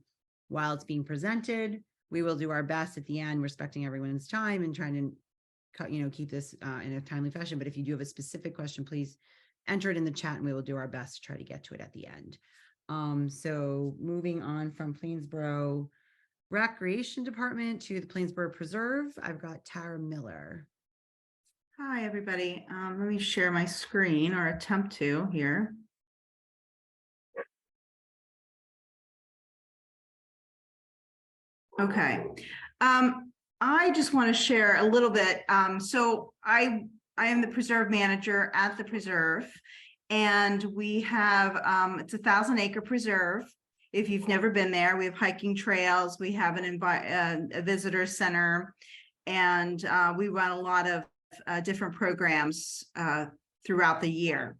Speaker 1: while it's being presented. We will do our best at the end, respecting everyone's time and trying to keep this in a timely fashion. But if you do have a specific question, please enter it in the chat and we will do our best to try to get to it at the end. So moving on from Plainsboro Recreation Department to the Plainsboro Preserve, I've got Tara Miller.
Speaker 17: Hi, everybody. Let me share my screen, or attempt to here. Okay. I just want to share a little bit. So I am the preserve manager at the preserve, and we have it's a 1,000-acre preserve. If you've never been there, we have hiking trails, we have a visitor center, and we run a lot of different programs throughout the year.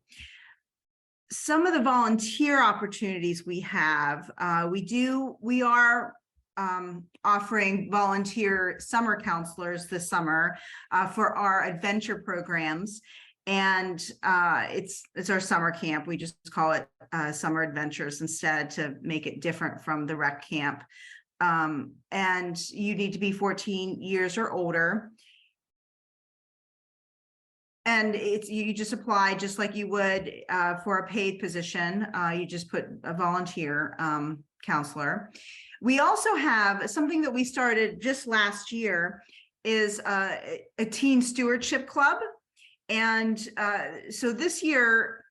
Speaker 17: Some of the volunteer opportunities we have, we are offering volunteer summer counselors this summer for our adventure programs. And it's our summer camp. We just call it summer adventures instead to make it different from the rec camp. And you need to be 14 years or older. And you just apply just like you would for a paid position. You just put a volunteer counselor. We also have something that we started just last year is a teen stewardship club. And so this year,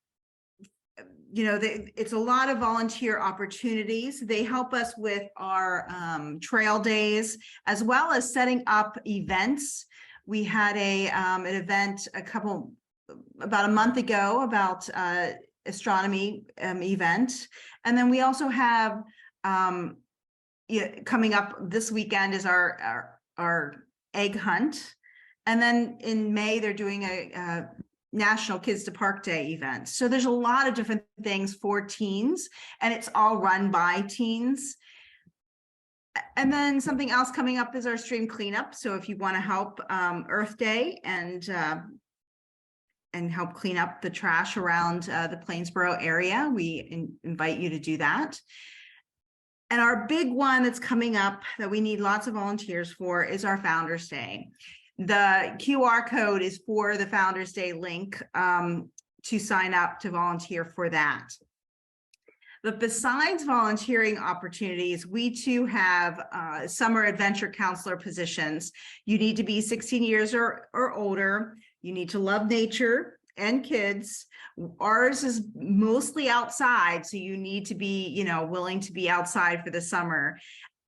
Speaker 17: it's a lot of volunteer opportunities. They help us with our trail days, as well as setting up events. We had an event about a month ago about astronomy event. And then we also have coming up this weekend is our egg hunt. And then in May, they're doing a National Kids to Park Day event. So there's a lot of different things for teens, and it's all run by teens. And then something else coming up is our stream cleanup. So if you want to help Earth Day and help clean up the trash around the Plainsboro area, we invite you to do that. And our big one that's coming up that we need lots of volunteers for is our Founders Day. The QR code is for the Founders Day link to sign up to volunteer for that. But besides volunteering opportunities, we too have summer adventure counselor positions. You need to be 16 years or older. You need to love nature and kids. Ours is mostly outside, so you need to be, willing to be outside for the summer.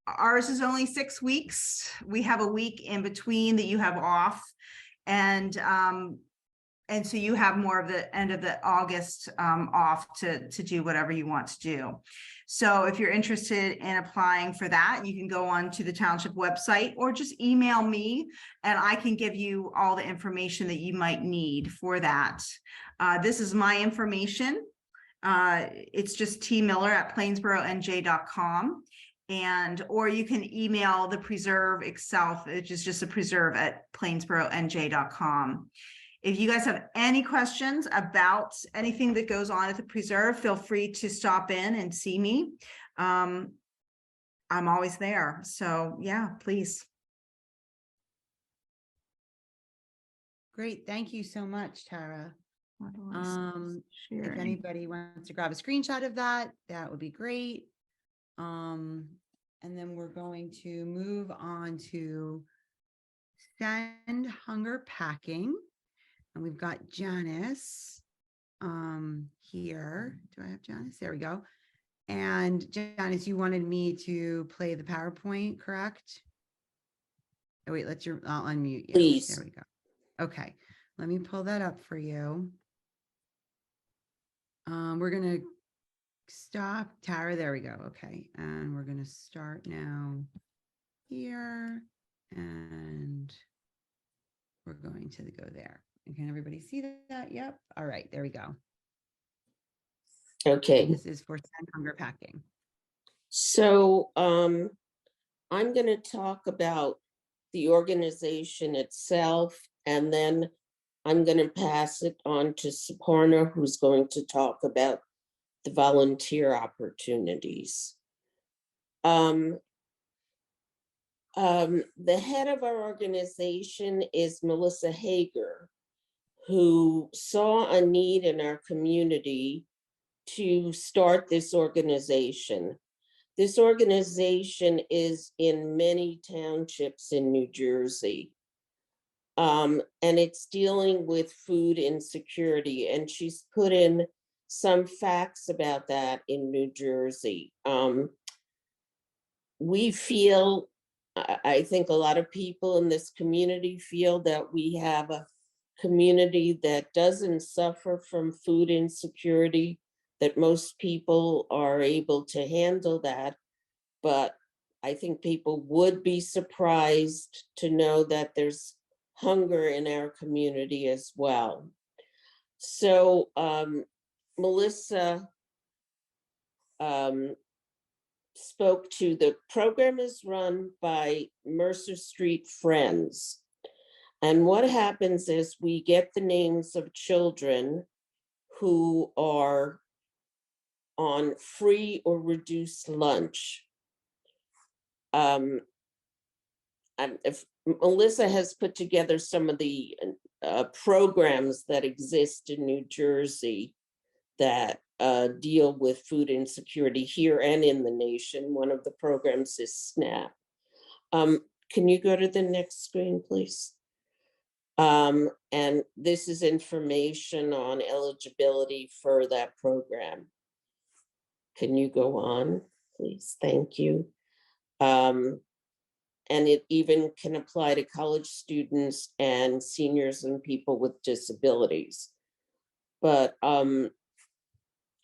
Speaker 17: Ours is only 6 weeks. We have a week in between that you have off, and so you have more of the end of the August off to do whatever you want to do. So if you're interested in applying for that, you can go on to the township website or just email me and I can give you all the information that you might need for that. This is my information. It's just tmiller@plainsboronj.com. Or you can email the preserve itself, which is just a preserve@plainsboronj.com. If you guys have any questions about anything that goes on at the preserve, feel free to stop in and see me. I'm always there. So yeah, please.
Speaker 1: Great. Thank you so much, Tara. If anybody wants to grab a screenshot of that, that would be great. And then we're going to move on to send hunger packing. And we've got Janice here. Do I have Janice? There we go. And Janice, you wanted me to play the PowerPoint, correct? Oh, wait, I'll unmute you.
Speaker 7: Please.
Speaker 1: There we go. Okay, let me pull that up for you. We're going to stop Tara. There we go. Okay. And we're going to start now here. And we're going to go there. Can everybody see that? Yep. All right, there we go.
Speaker 7: Okay.
Speaker 1: This is for send hunger packing.
Speaker 7: So I'm going to talk about the organization itself, and then I'm going to pass it on to Suparna, who's going to talk about the volunteer opportunities. The head of our organization is Melissa Hager, who saw a need in our community to start this organization. This organization is in many townships in New Jersey. And it's dealing with food insecurity, and she's put in some facts about that in New Jersey. We feel, I think a lot of people in this community feel that we have a community that doesn't suffer from food insecurity, that most people are able to handle that. But I think people would be surprised to know that there's hunger in our community as well. So Melissa spoke to the program is run by Mercer Street Friends. And what happens is we get the names of children who are on free or reduced lunch. If Melissa has put together some of the programs that exist in New Jersey that deal with food insecurity here and in the nation. One of the programs is SNAP. Can you go to the next screen, please? And this is information on eligibility for that program. Can you go on, please? Thank you. And it even can apply to college students and seniors and people with disabilities. But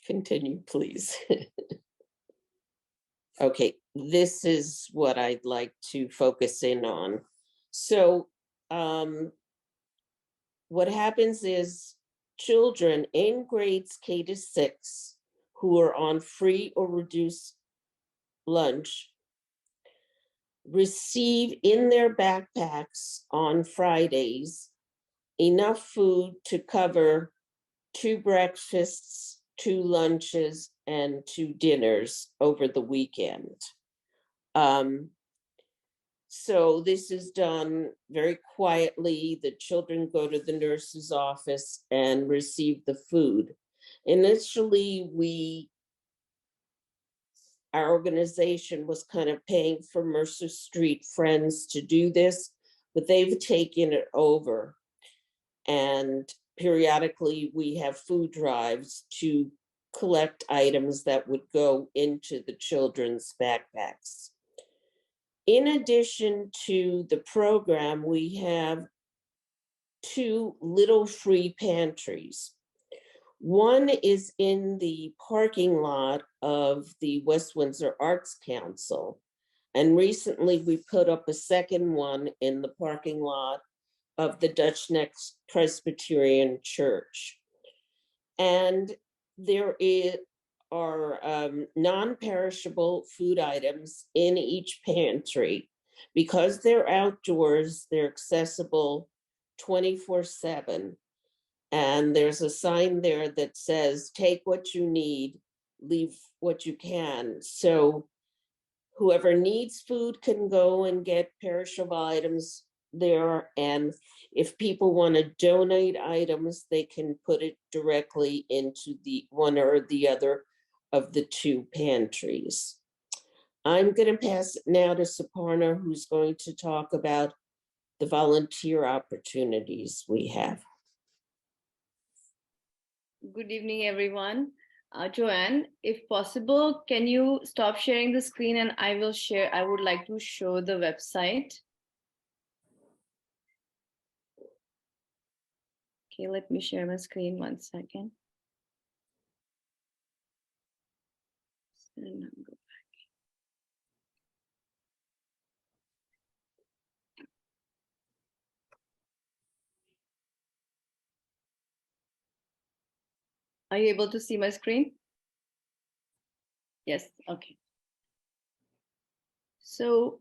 Speaker 7: continue, please. Okay, this is what I'd like to focus in on. So what happens is children in grades K to 6 who are on free or reduced lunch receive in their backpacks on Fridays enough food to cover 2 breakfasts, 2 lunches, and 2 dinners over the weekend. So this is done very quietly. The children go to the nurse's office and receive the food. Initially, our organization was kind of paying for Mercer Street Friends to do this, but they've taken it over. And periodically we have food drives to collect items that would go into the children's backpacks. In addition to the program, we have 2 little free pantries. One is in the parking lot of the West Windsor Arts Council. And recently we put up a second one in the parking lot of the Dutch Neck Presbyterian Church. And there are non-perishable food items in each pantry. Because they're outdoors, they're accessible 24/7. And there's a sign there that says, take what you need, leave what you can. So whoever needs food can go and get perishable items there. And if people want to donate items, they can put it directly into the one or the other of the 2 pantries. I'm going to pass it now to Suparna, who's going to talk about the volunteer opportunities we have.
Speaker 6: Good evening, everyone. Joanne, if possible, can you stop sharing the screen and I will share. I would like to show the website. Okay, let me share my screen 1 second. Are you able to see my screen? Yes, okay. So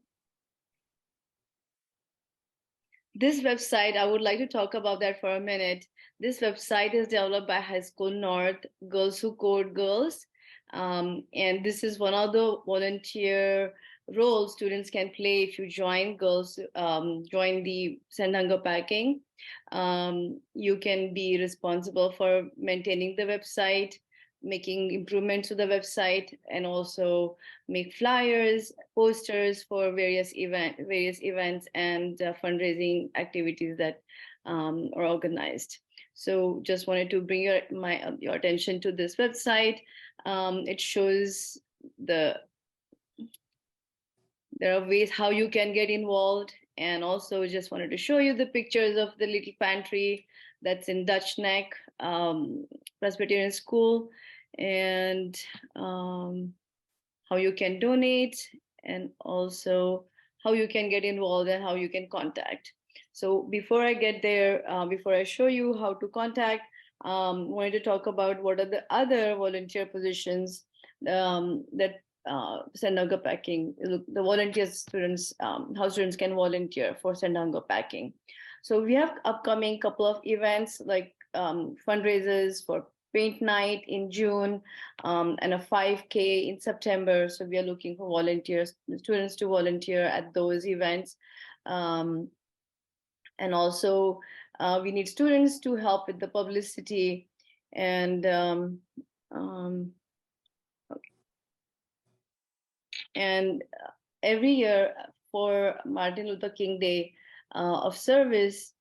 Speaker 6: this website, I would like to talk about that for a minute. This website is developed by High School North, Girls Who Code Girls. And this is one of the volunteer roles students can play if you join join the Send Hunger Packing. You can be responsible for maintaining the website, making improvements to the website, and also make flyers, posters for various events and fundraising activities that are organized. So just wanted to bring your attention to this website. It shows there are ways how you can get involved, and also just wanted to show you the pictures of the little pantry that's in Dutch Neck Presbyterian School, and how you can donate, and also how you can get involved and how you can contact. So before I get there, before I show you how to contact, wanted to talk about what are the other volunteer positions that Send Hunger Packing, the volunteer students, how students can volunteer for Send Hunger Packing. So we have upcoming couple of events like fundraisers for paint night in June and a 5K in September. So we are looking for volunteers, students to volunteer at those events. And also we need students to help with the publicity and every year for Martin Luther King Day of service,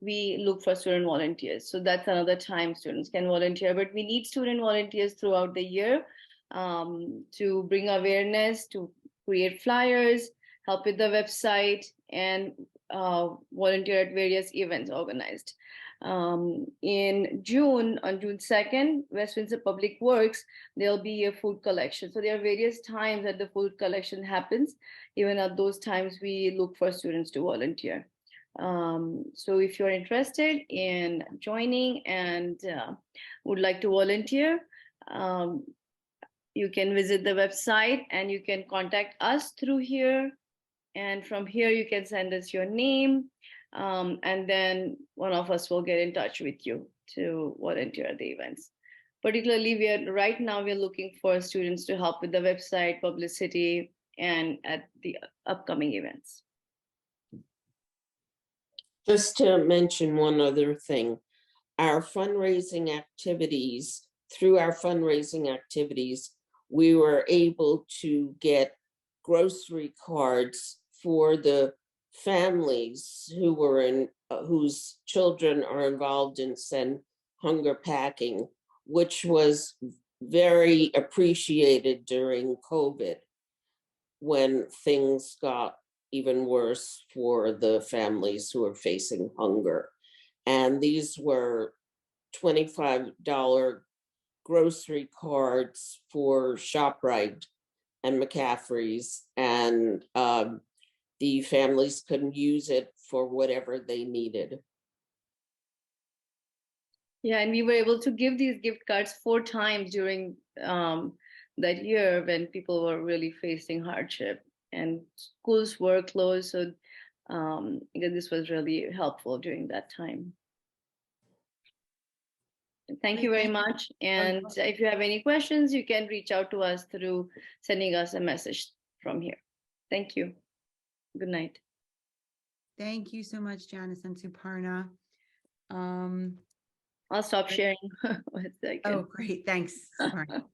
Speaker 6: we look for student volunteers. So that's another time students can volunteer, but we need student volunteers throughout the year to bring awareness, to create flyers, help with the website, and volunteer at various events organized. In June, on June 2nd, West Windsor Public Works, there'll be a food collection. So there are various times that the food collection happens. Even at those times, we look for students to volunteer. So if you're interested in joining and would like to volunteer, you can visit the website and you can contact us through here. And from here, you can send us your name, and then one of us will get in touch with you to volunteer at the events. Particularly, right now we're looking for students to help with the website, publicity, and at the upcoming events.
Speaker 7: Just to mention one other thing, our fundraising activities, through our fundraising activities, we were able to get grocery cards for the families who were whose children are involved in Send Hunger Packing, which was very appreciated during COVID when things got even worse for the families who are facing hunger. And these were $25 grocery cards for ShopRite and McCaffrey's, and the families couldn't use it for whatever they needed.
Speaker 6: Yeah, and we were able to give these gift cards 4 times during that year when people were really facing hardship and schools were closed. So this was really helpful during that time. Thank you very much. And if you have any questions, you can reach out to us through sending us a message from here. Thank you. Good night.
Speaker 1: Thank you so much, Janice and Suparna.
Speaker 6: I'll stop sharing.
Speaker 1: Oh, great. Thanks, Suparna.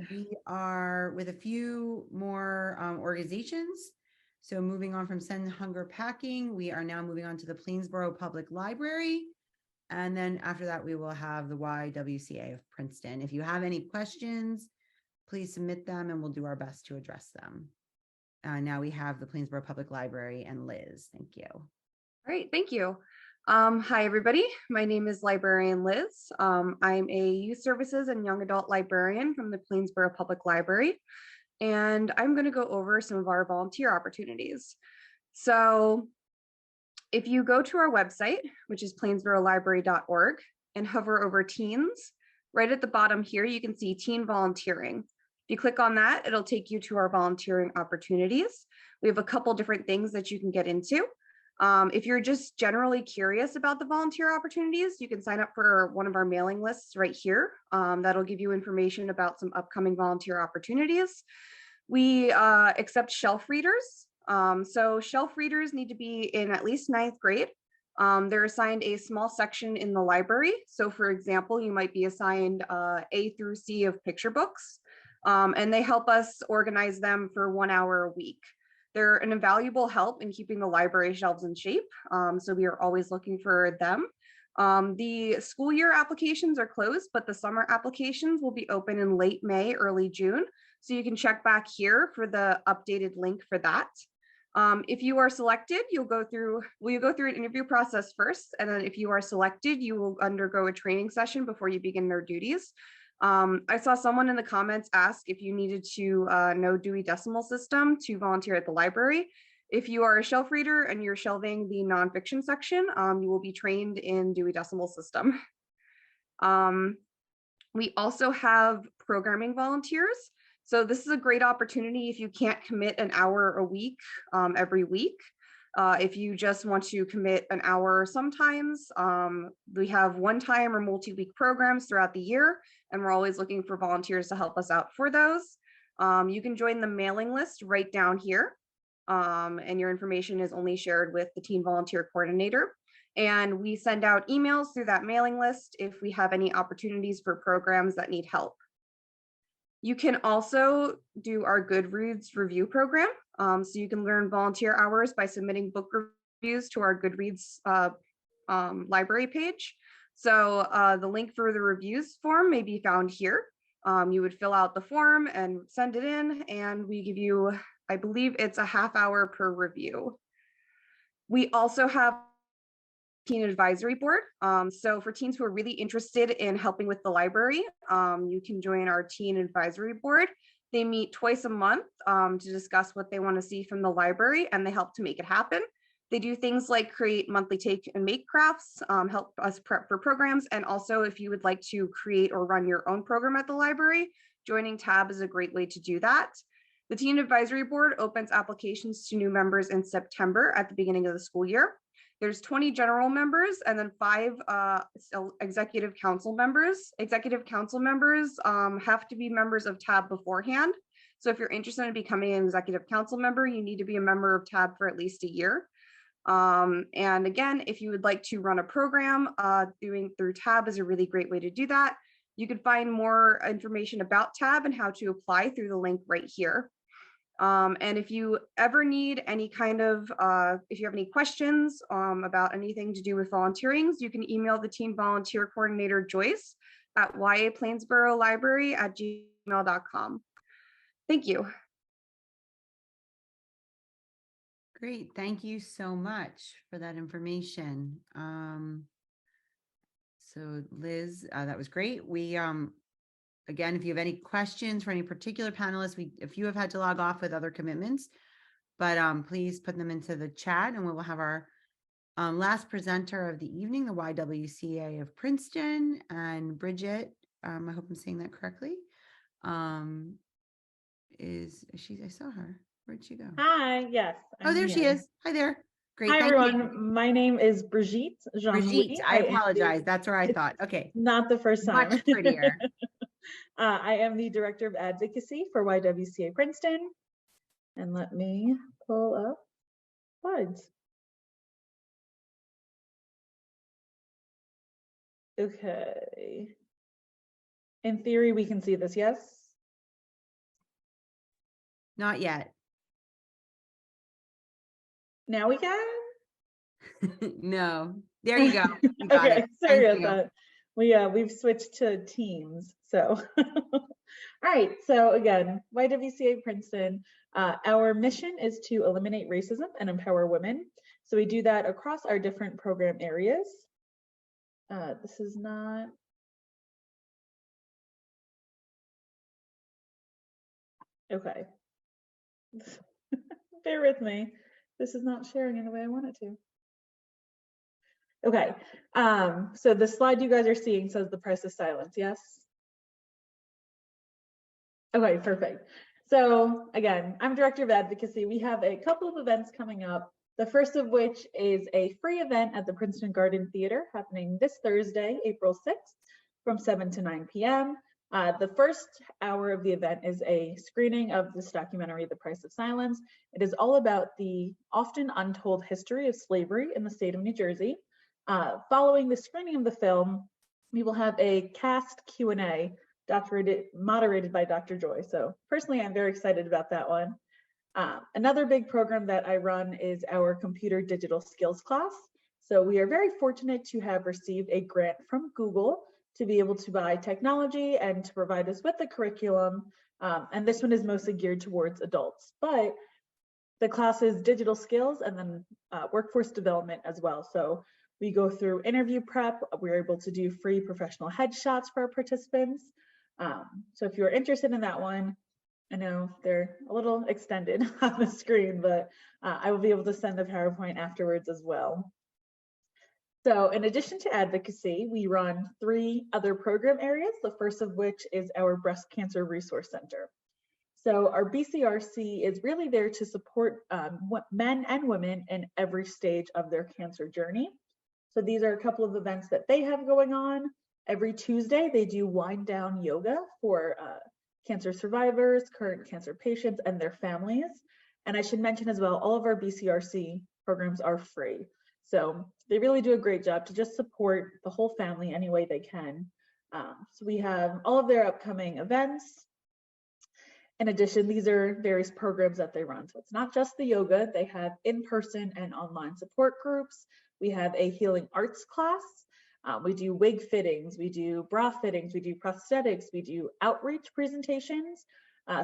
Speaker 1: We are with a few more organizations. So moving on from Send Hunger Packing, we are now moving on to the Plainsboro Public Library. And then after that, we will have the YWCA of Princeton. If you have any questions, please submit them and we'll do our best to address them. Now we have the Plainsboro Public Library and Liz. Thank you.
Speaker 18: All right, thank you. Hi, everybody. My name is Librarian Liz. I'm a youth services and young adult librarian from the Plainsboro Public Library, and I'm going to go over some of our volunteer opportunities. So if you go to our website, which is plainsborolibrary.org, and hover over teens, right at the bottom here, you can see teen volunteering. If you click on that, it'll take you to our volunteering opportunities. We have a couple different things that you can get into. If you're just generally curious about the volunteer opportunities, you can sign up for one of our mailing lists right here. That'll give you information about some upcoming volunteer opportunities. We accept shelf readers. So shelf readers need to be in at least 9th grade. They're assigned a small section in the library. So for example, you might be assigned A through C of picture books, and they help us organize them for 1 hour a week. They're an invaluable help in keeping the library shelves in shape. So we are always looking for them. The school year applications are closed, but the summer applications will be open in late May, early June. So you can check back here for the updated link for that. If you are selected, you'll go through an interview process first. And then if you are selected, you will undergo a training session before you begin their duties. I saw someone in the comments ask if you needed to know Dewey Decimal System to volunteer at the library. If you are a shelf reader and you're shelving the nonfiction section, you will be trained in Dewey Decimal System. We also have programming volunteers. So this is a great opportunity if you can't commit an hour a week every week. If you just want to commit an hour sometimes, we have one-time or multi-week programs throughout the year, and we're always looking for volunteers to help us out for those. You can join the mailing list right down here, and your information is only shared with the Teen Volunteer Coordinator. And we send out emails through that mailing list if we have any opportunities for programs that need help. You can also do our Goodreads review program. So you can learn volunteer hours by submitting book reviews to our Goodreads library page. So the link for the reviews form may be found here. You would fill out the form and send it in, and we give you, I believe it's a half hour per review. We also have Teen Advisory Board. So for teens who are really interested in helping with the library, you can join our Teen Advisory Board. They meet twice a month to discuss what they want to see from the library, and they help to make it happen. They do things like create monthly take and make crafts, help us prep for programs, and also if you would like to create or run your own program at the library, joining TAB is a great way to do that. The Teen Advisory Board opens applications to new members in September at the beginning of the school year. There's 20 general members and then 5 executive council members. Executive council members have to be members of TAB beforehand. So if you're interested in becoming an executive council member, you need to be a member of TAB for at least a year. And again, if you would like to run a program, through TAB is a really great way to do that. You can find more information about TAB and how to apply through the link right here. And if you ever need any kind of, if you have any questions about anything to do with volunteering, you can email the Teen Volunteer Coordinator Joyce at yaplainsborolibrary@gmail.com. Thank you.
Speaker 1: Great, thank you so much for that information. So Liz, that was great. We again, if you have any questions for any particular panelists, if you have had to log off with other commitments, but please put them into the chat, and we will have our last presenter of the evening, the YWCA of Princeton, and Bridget, I hope I'm saying that correctly, is she? I saw her. Where'd she go?
Speaker 19: Hi, yes.
Speaker 1: Oh, there she is. Hi there. Great.
Speaker 19: Hi,
Speaker 1: Thank
Speaker 19: everyone.
Speaker 1: you.
Speaker 19: My name is Brigitte Jean-Louis.
Speaker 1: Brigitte, I apologize. That's where I thought. Okay.
Speaker 19: Not the first time.
Speaker 1: Much prettier.
Speaker 19: I am the Director of Advocacy for YWCA Princeton. And let me pull up slides. Okay. In theory, we can see this, yes?
Speaker 1: Not yet.
Speaker 19: Now we can?
Speaker 1: No. There you go. You got
Speaker 19: Okay,
Speaker 1: it.
Speaker 19: sorry
Speaker 1: Thank
Speaker 19: about
Speaker 1: you.
Speaker 19: that. We've switched to Teams. So, all right. So again, YWCA Princeton, our mission is to eliminate racism and empower women. So we do that across our different program areas. This is not. Okay. Bear with me. This is not sharing in the way I want it to. Okay, so the slide you guys are seeing says the price of silence, yes? Okay, perfect. So again, I'm Director of Advocacy. We have a couple of events coming up. The first of which is a free event at the Princeton Garden Theater happening this Thursday, April 6th from 7 to 9 p.m. The first hour of the event is a screening of this documentary, The Price of Silence. It is all about the often untold history of slavery in the state of New Jersey. Following the screening of the film, we will have a cast Q&A moderated by Dr. Joy. So personally, I'm very excited about that one. Another big program that I run is our computer digital skills class. So we are very fortunate to have received a grant from Google to be able to buy technology and to provide us with the curriculum. And this one is mostly geared towards adults, but the class is digital skills and then workforce development as well. So we go through interview prep. We're able to do free professional headshots for our participants. So if you're interested in that one, I know they're a little extended on the screen, but I will be able to send the PowerPoint afterwards as well. So in addition to advocacy, we run 3 other program areas, the first of which is our Breast Cancer Resource Center. So our BCRC is really there to support men and women in every stage of their cancer journey. So these are a couple of events that they have going on. Every Tuesday, they do wind down yoga for cancer survivors, current cancer patients, and their families. And I should mention as well, all of our BCRC programs are free. So they really do a great job to just support the whole family any way they can. So we have all of their upcoming events. In addition, these are various programs that they run. So it's not just the yoga, they have in-person and online support groups. We have a healing arts class. We do wig fittings, we do bra fittings, we do prosthetics, we do outreach presentations.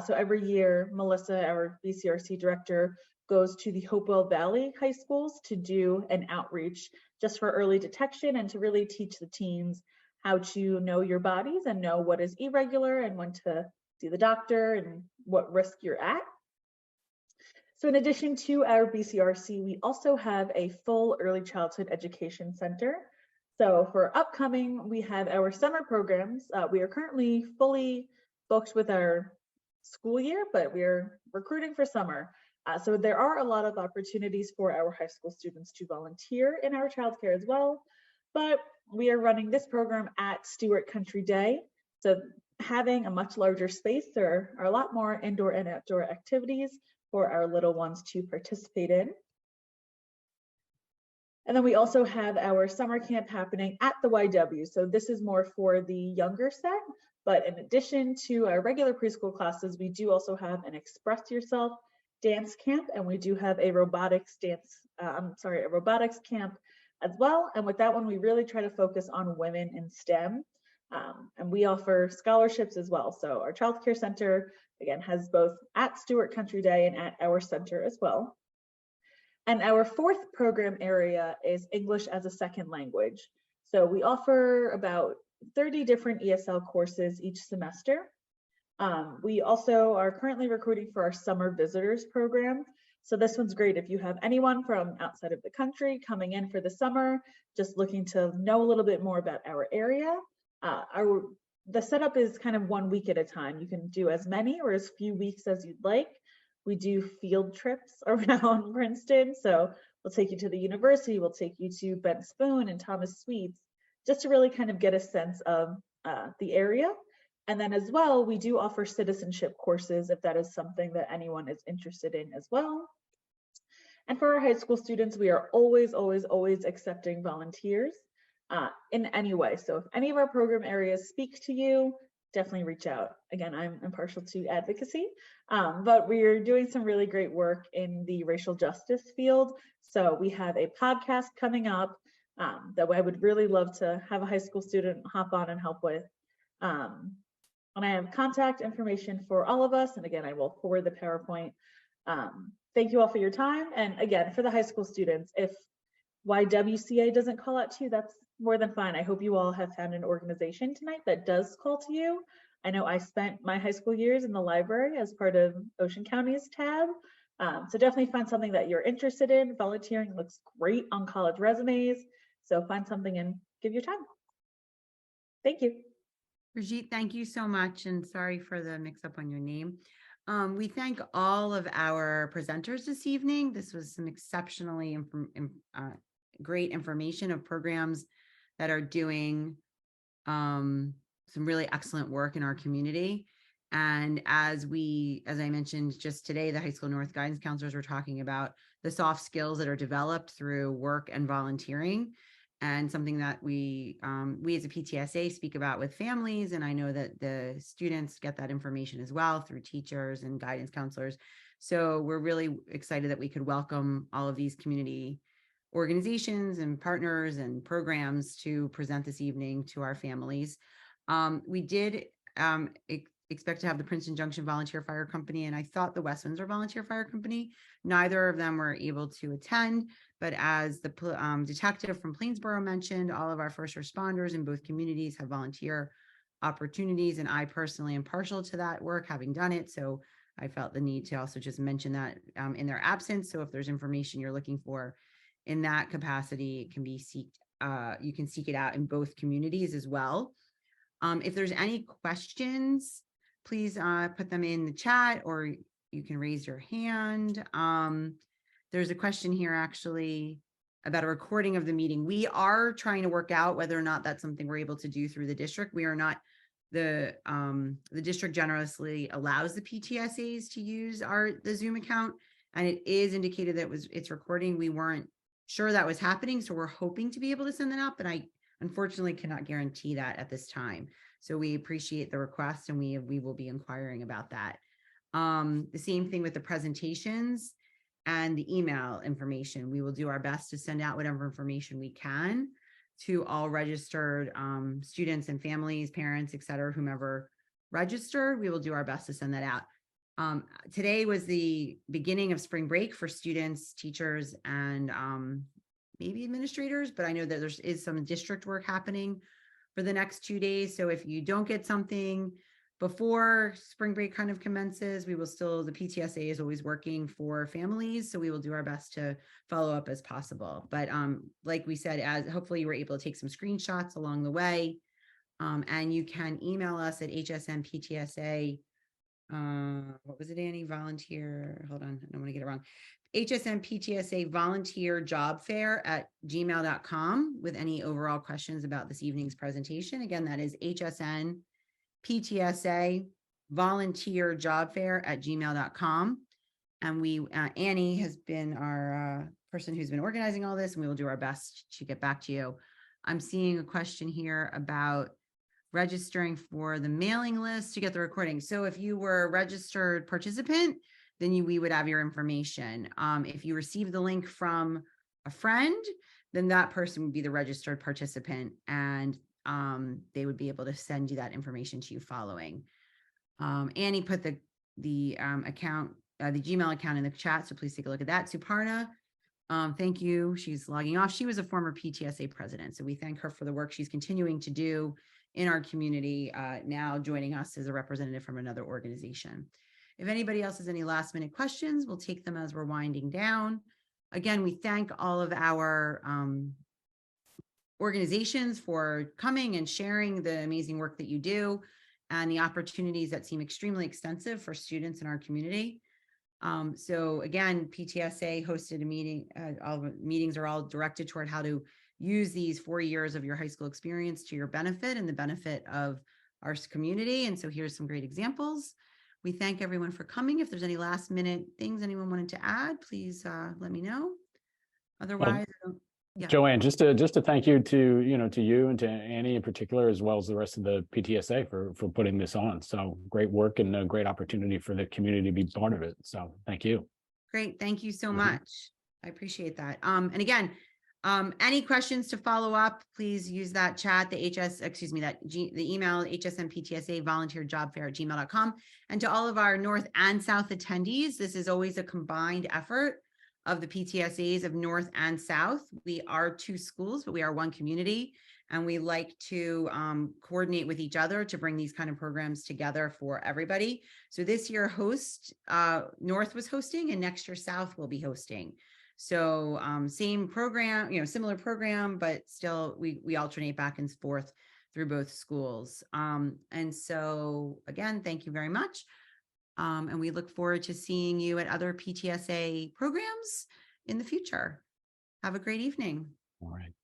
Speaker 19: So every year, Melissa, our BCRC director, goes to the Hopewell Valley high schools to do an outreach just for early detection and to really teach the teens how to know your bodies and know what is irregular and when to see the doctor and what risk you're at. So in addition to our BCRC, we also have a full early childhood education center. So for upcoming, we have our summer programs. We are currently fully booked with our school year, but we are recruiting for summer. So there are a lot of opportunities for our high school students to volunteer in our childcare as well. But we are running this program at Stewart Country Day. So having a much larger space, there are a lot more indoor and outdoor activities for our little ones to participate in. And then we also have our summer camp happening at the YW. So this is more for the younger set, but in addition to our regular preschool classes, we do also have an Express Yourself dance camp, and we do have a robotics camp as well. And with that one, we really try to focus on women in STEM, and we offer scholarships as well. So our child care center, again, has both at Stewart Country Day and at our center as well. And our fourth program area is English as a second language. So we offer about 30 different ESL courses each semester. We also are currently recruiting for our summer visitors program. So this one's great if you have anyone from outside of the country coming in for the summer, just looking to know a little bit more about our area. The setup is kind of 1 week at a time. You can do as many or as few weeks as you'd like. We do field trips around Princeton. So we'll take you to the university, we'll take you to Ben Spoon and Thomas Sweets, just to really kind of get a sense of the area. And then as well, we do offer citizenship courses if that is something that anyone is interested in as well. And for our high school students, we are always, always, always accepting volunteers in any way. So if any of our program areas speak to you, definitely reach out. Again, I'm impartial to advocacy, but we're doing some really great work in the racial justice field. So we have a podcast coming up that I would really love to have a high school student hop on and help with. And I have contact information for all of us. And again, I will forward the PowerPoint. Thank you all for your time. And again, for the high school students, if YWCA doesn't call out to you, that's more than fine. I hope you all have found an organization tonight that does call to you. I know I spent my high school years in the library as part of Ocean County's tab. So definitely find something that you're interested in. Volunteering looks great on college resumes. So find something and give your time. Thank you.
Speaker 1: Brigitte, thank you so much, and sorry for the mix-up on your name. We thank all of our presenters this evening. This was some exceptionally great information of programs that are doing some really excellent work in our community. And as I mentioned just today, the high school North guidance counselors were talking about the soft skills that are developed through work and volunteering, and something that we as a PTSA speak about with families. And I know that the students get that information as well through teachers and guidance counselors. So we're really excited that we could welcome all of these community organizations and partners and programs to present this evening to our families. We did expect to have the Princeton Junction Volunteer Fire Company, and I thought the West Windsor Volunteer Fire Company. Neither of them were able to attend, but as the detective from Plainsboro mentioned, all of our first responders in both communities have volunteer opportunities, and I personally am partial to that work, having done it. So I felt the need to also just mention that in their absence. So if there's information you're looking for in that capacity, it can be you can seek it out in both communities as well. If there's any questions, please put them in the chat, or you can raise your hand. There's a question here actually about a recording of the meeting. We are trying to work out whether or not that's something we're able to do through the district. We are not, the district generously allows the PTSAs to use the Zoom account, and it is indicated that it's recording. We weren't sure that was happening, so we're hoping to be able to send that out, but I unfortunately cannot guarantee that at this time. So we appreciate the request, and we will be inquiring about that. The same thing with the presentations and the email information. We will do our best to send out whatever information we can to all registered students and families, parents, et cetera, whomever registered. We will do our best to send that out. Today was the beginning of spring break for students, teachers, and maybe administrators, but I know that there is some district work happening for the next 2 days. So if you don't get something before spring break kind of commences, we will still, the PTSA is always working for families. So we will do our best to follow up as possible. But like we said, as hopefully you were able to take some screenshots along the way. And you can email us at HSN PTSA. What was it, Annie? Volunteer. Hold on, I don't want to get it wrong. HSN PTSA volunteer job fair at gmail.com with any overall questions about this evening's presentation. Again, that is HSN PTSA volunteer job fair at gmail.com. And Annie has been our person who's been organizing all this, and we will do our best to get back to you. I'm seeing a question here about registering for the mailing list to get the recording. So if you were a registered participant, then we would have your information. If you received the link from a friend, then that person would be the registered participant, and they would be able to send you that information to you following. Annie put the account, the Gmail account in the chat, so please take a look at that. Suparna, thank you. She's logging off. She was a former PTSA president, so we thank her for the work she's continuing to do in our community, now joining us as a representative from another organization. If anybody else has any last minute questions, we'll take them as we're winding down. Again, we thank all of our organizations for coming and sharing the amazing work that you do and the opportunities that seem extremely extensive for students in our community. So again, PTSA hosted a meeting. All the meetings are all directed toward how to use these 4 years of your high school experience to your benefit and the benefit of our community. And so here's some great examples. We thank everyone for coming. If there's any last minute things anyone wanted to add, please let me know. Otherwise, yeah.
Speaker 2: Joanne, just to thank you to you and to Annie in particular, as well as the rest of the PTSA for putting this on. So great work and a great opportunity for the community to be part of it. So thank you.
Speaker 1: Great. Thank you so much. I appreciate that. And again, any questions to follow up, please use that chat, the email, HSNPTSA volunteer job fair at gmail.com. And to all of our North and South attendees, this is always a combined effort of the PTSAs of North and South. We are 2 schools, but we are 1 community, and we like to coordinate with each other to bring these kind of programs together for everybody. So this year North was hosting, and next year South will be hosting. So same program, similar program, but still we alternate back and forth through both schools. And so again, thank you very much. And we look forward to seeing you at other PTSA programs in the future. Have a great evening.
Speaker 2: All right.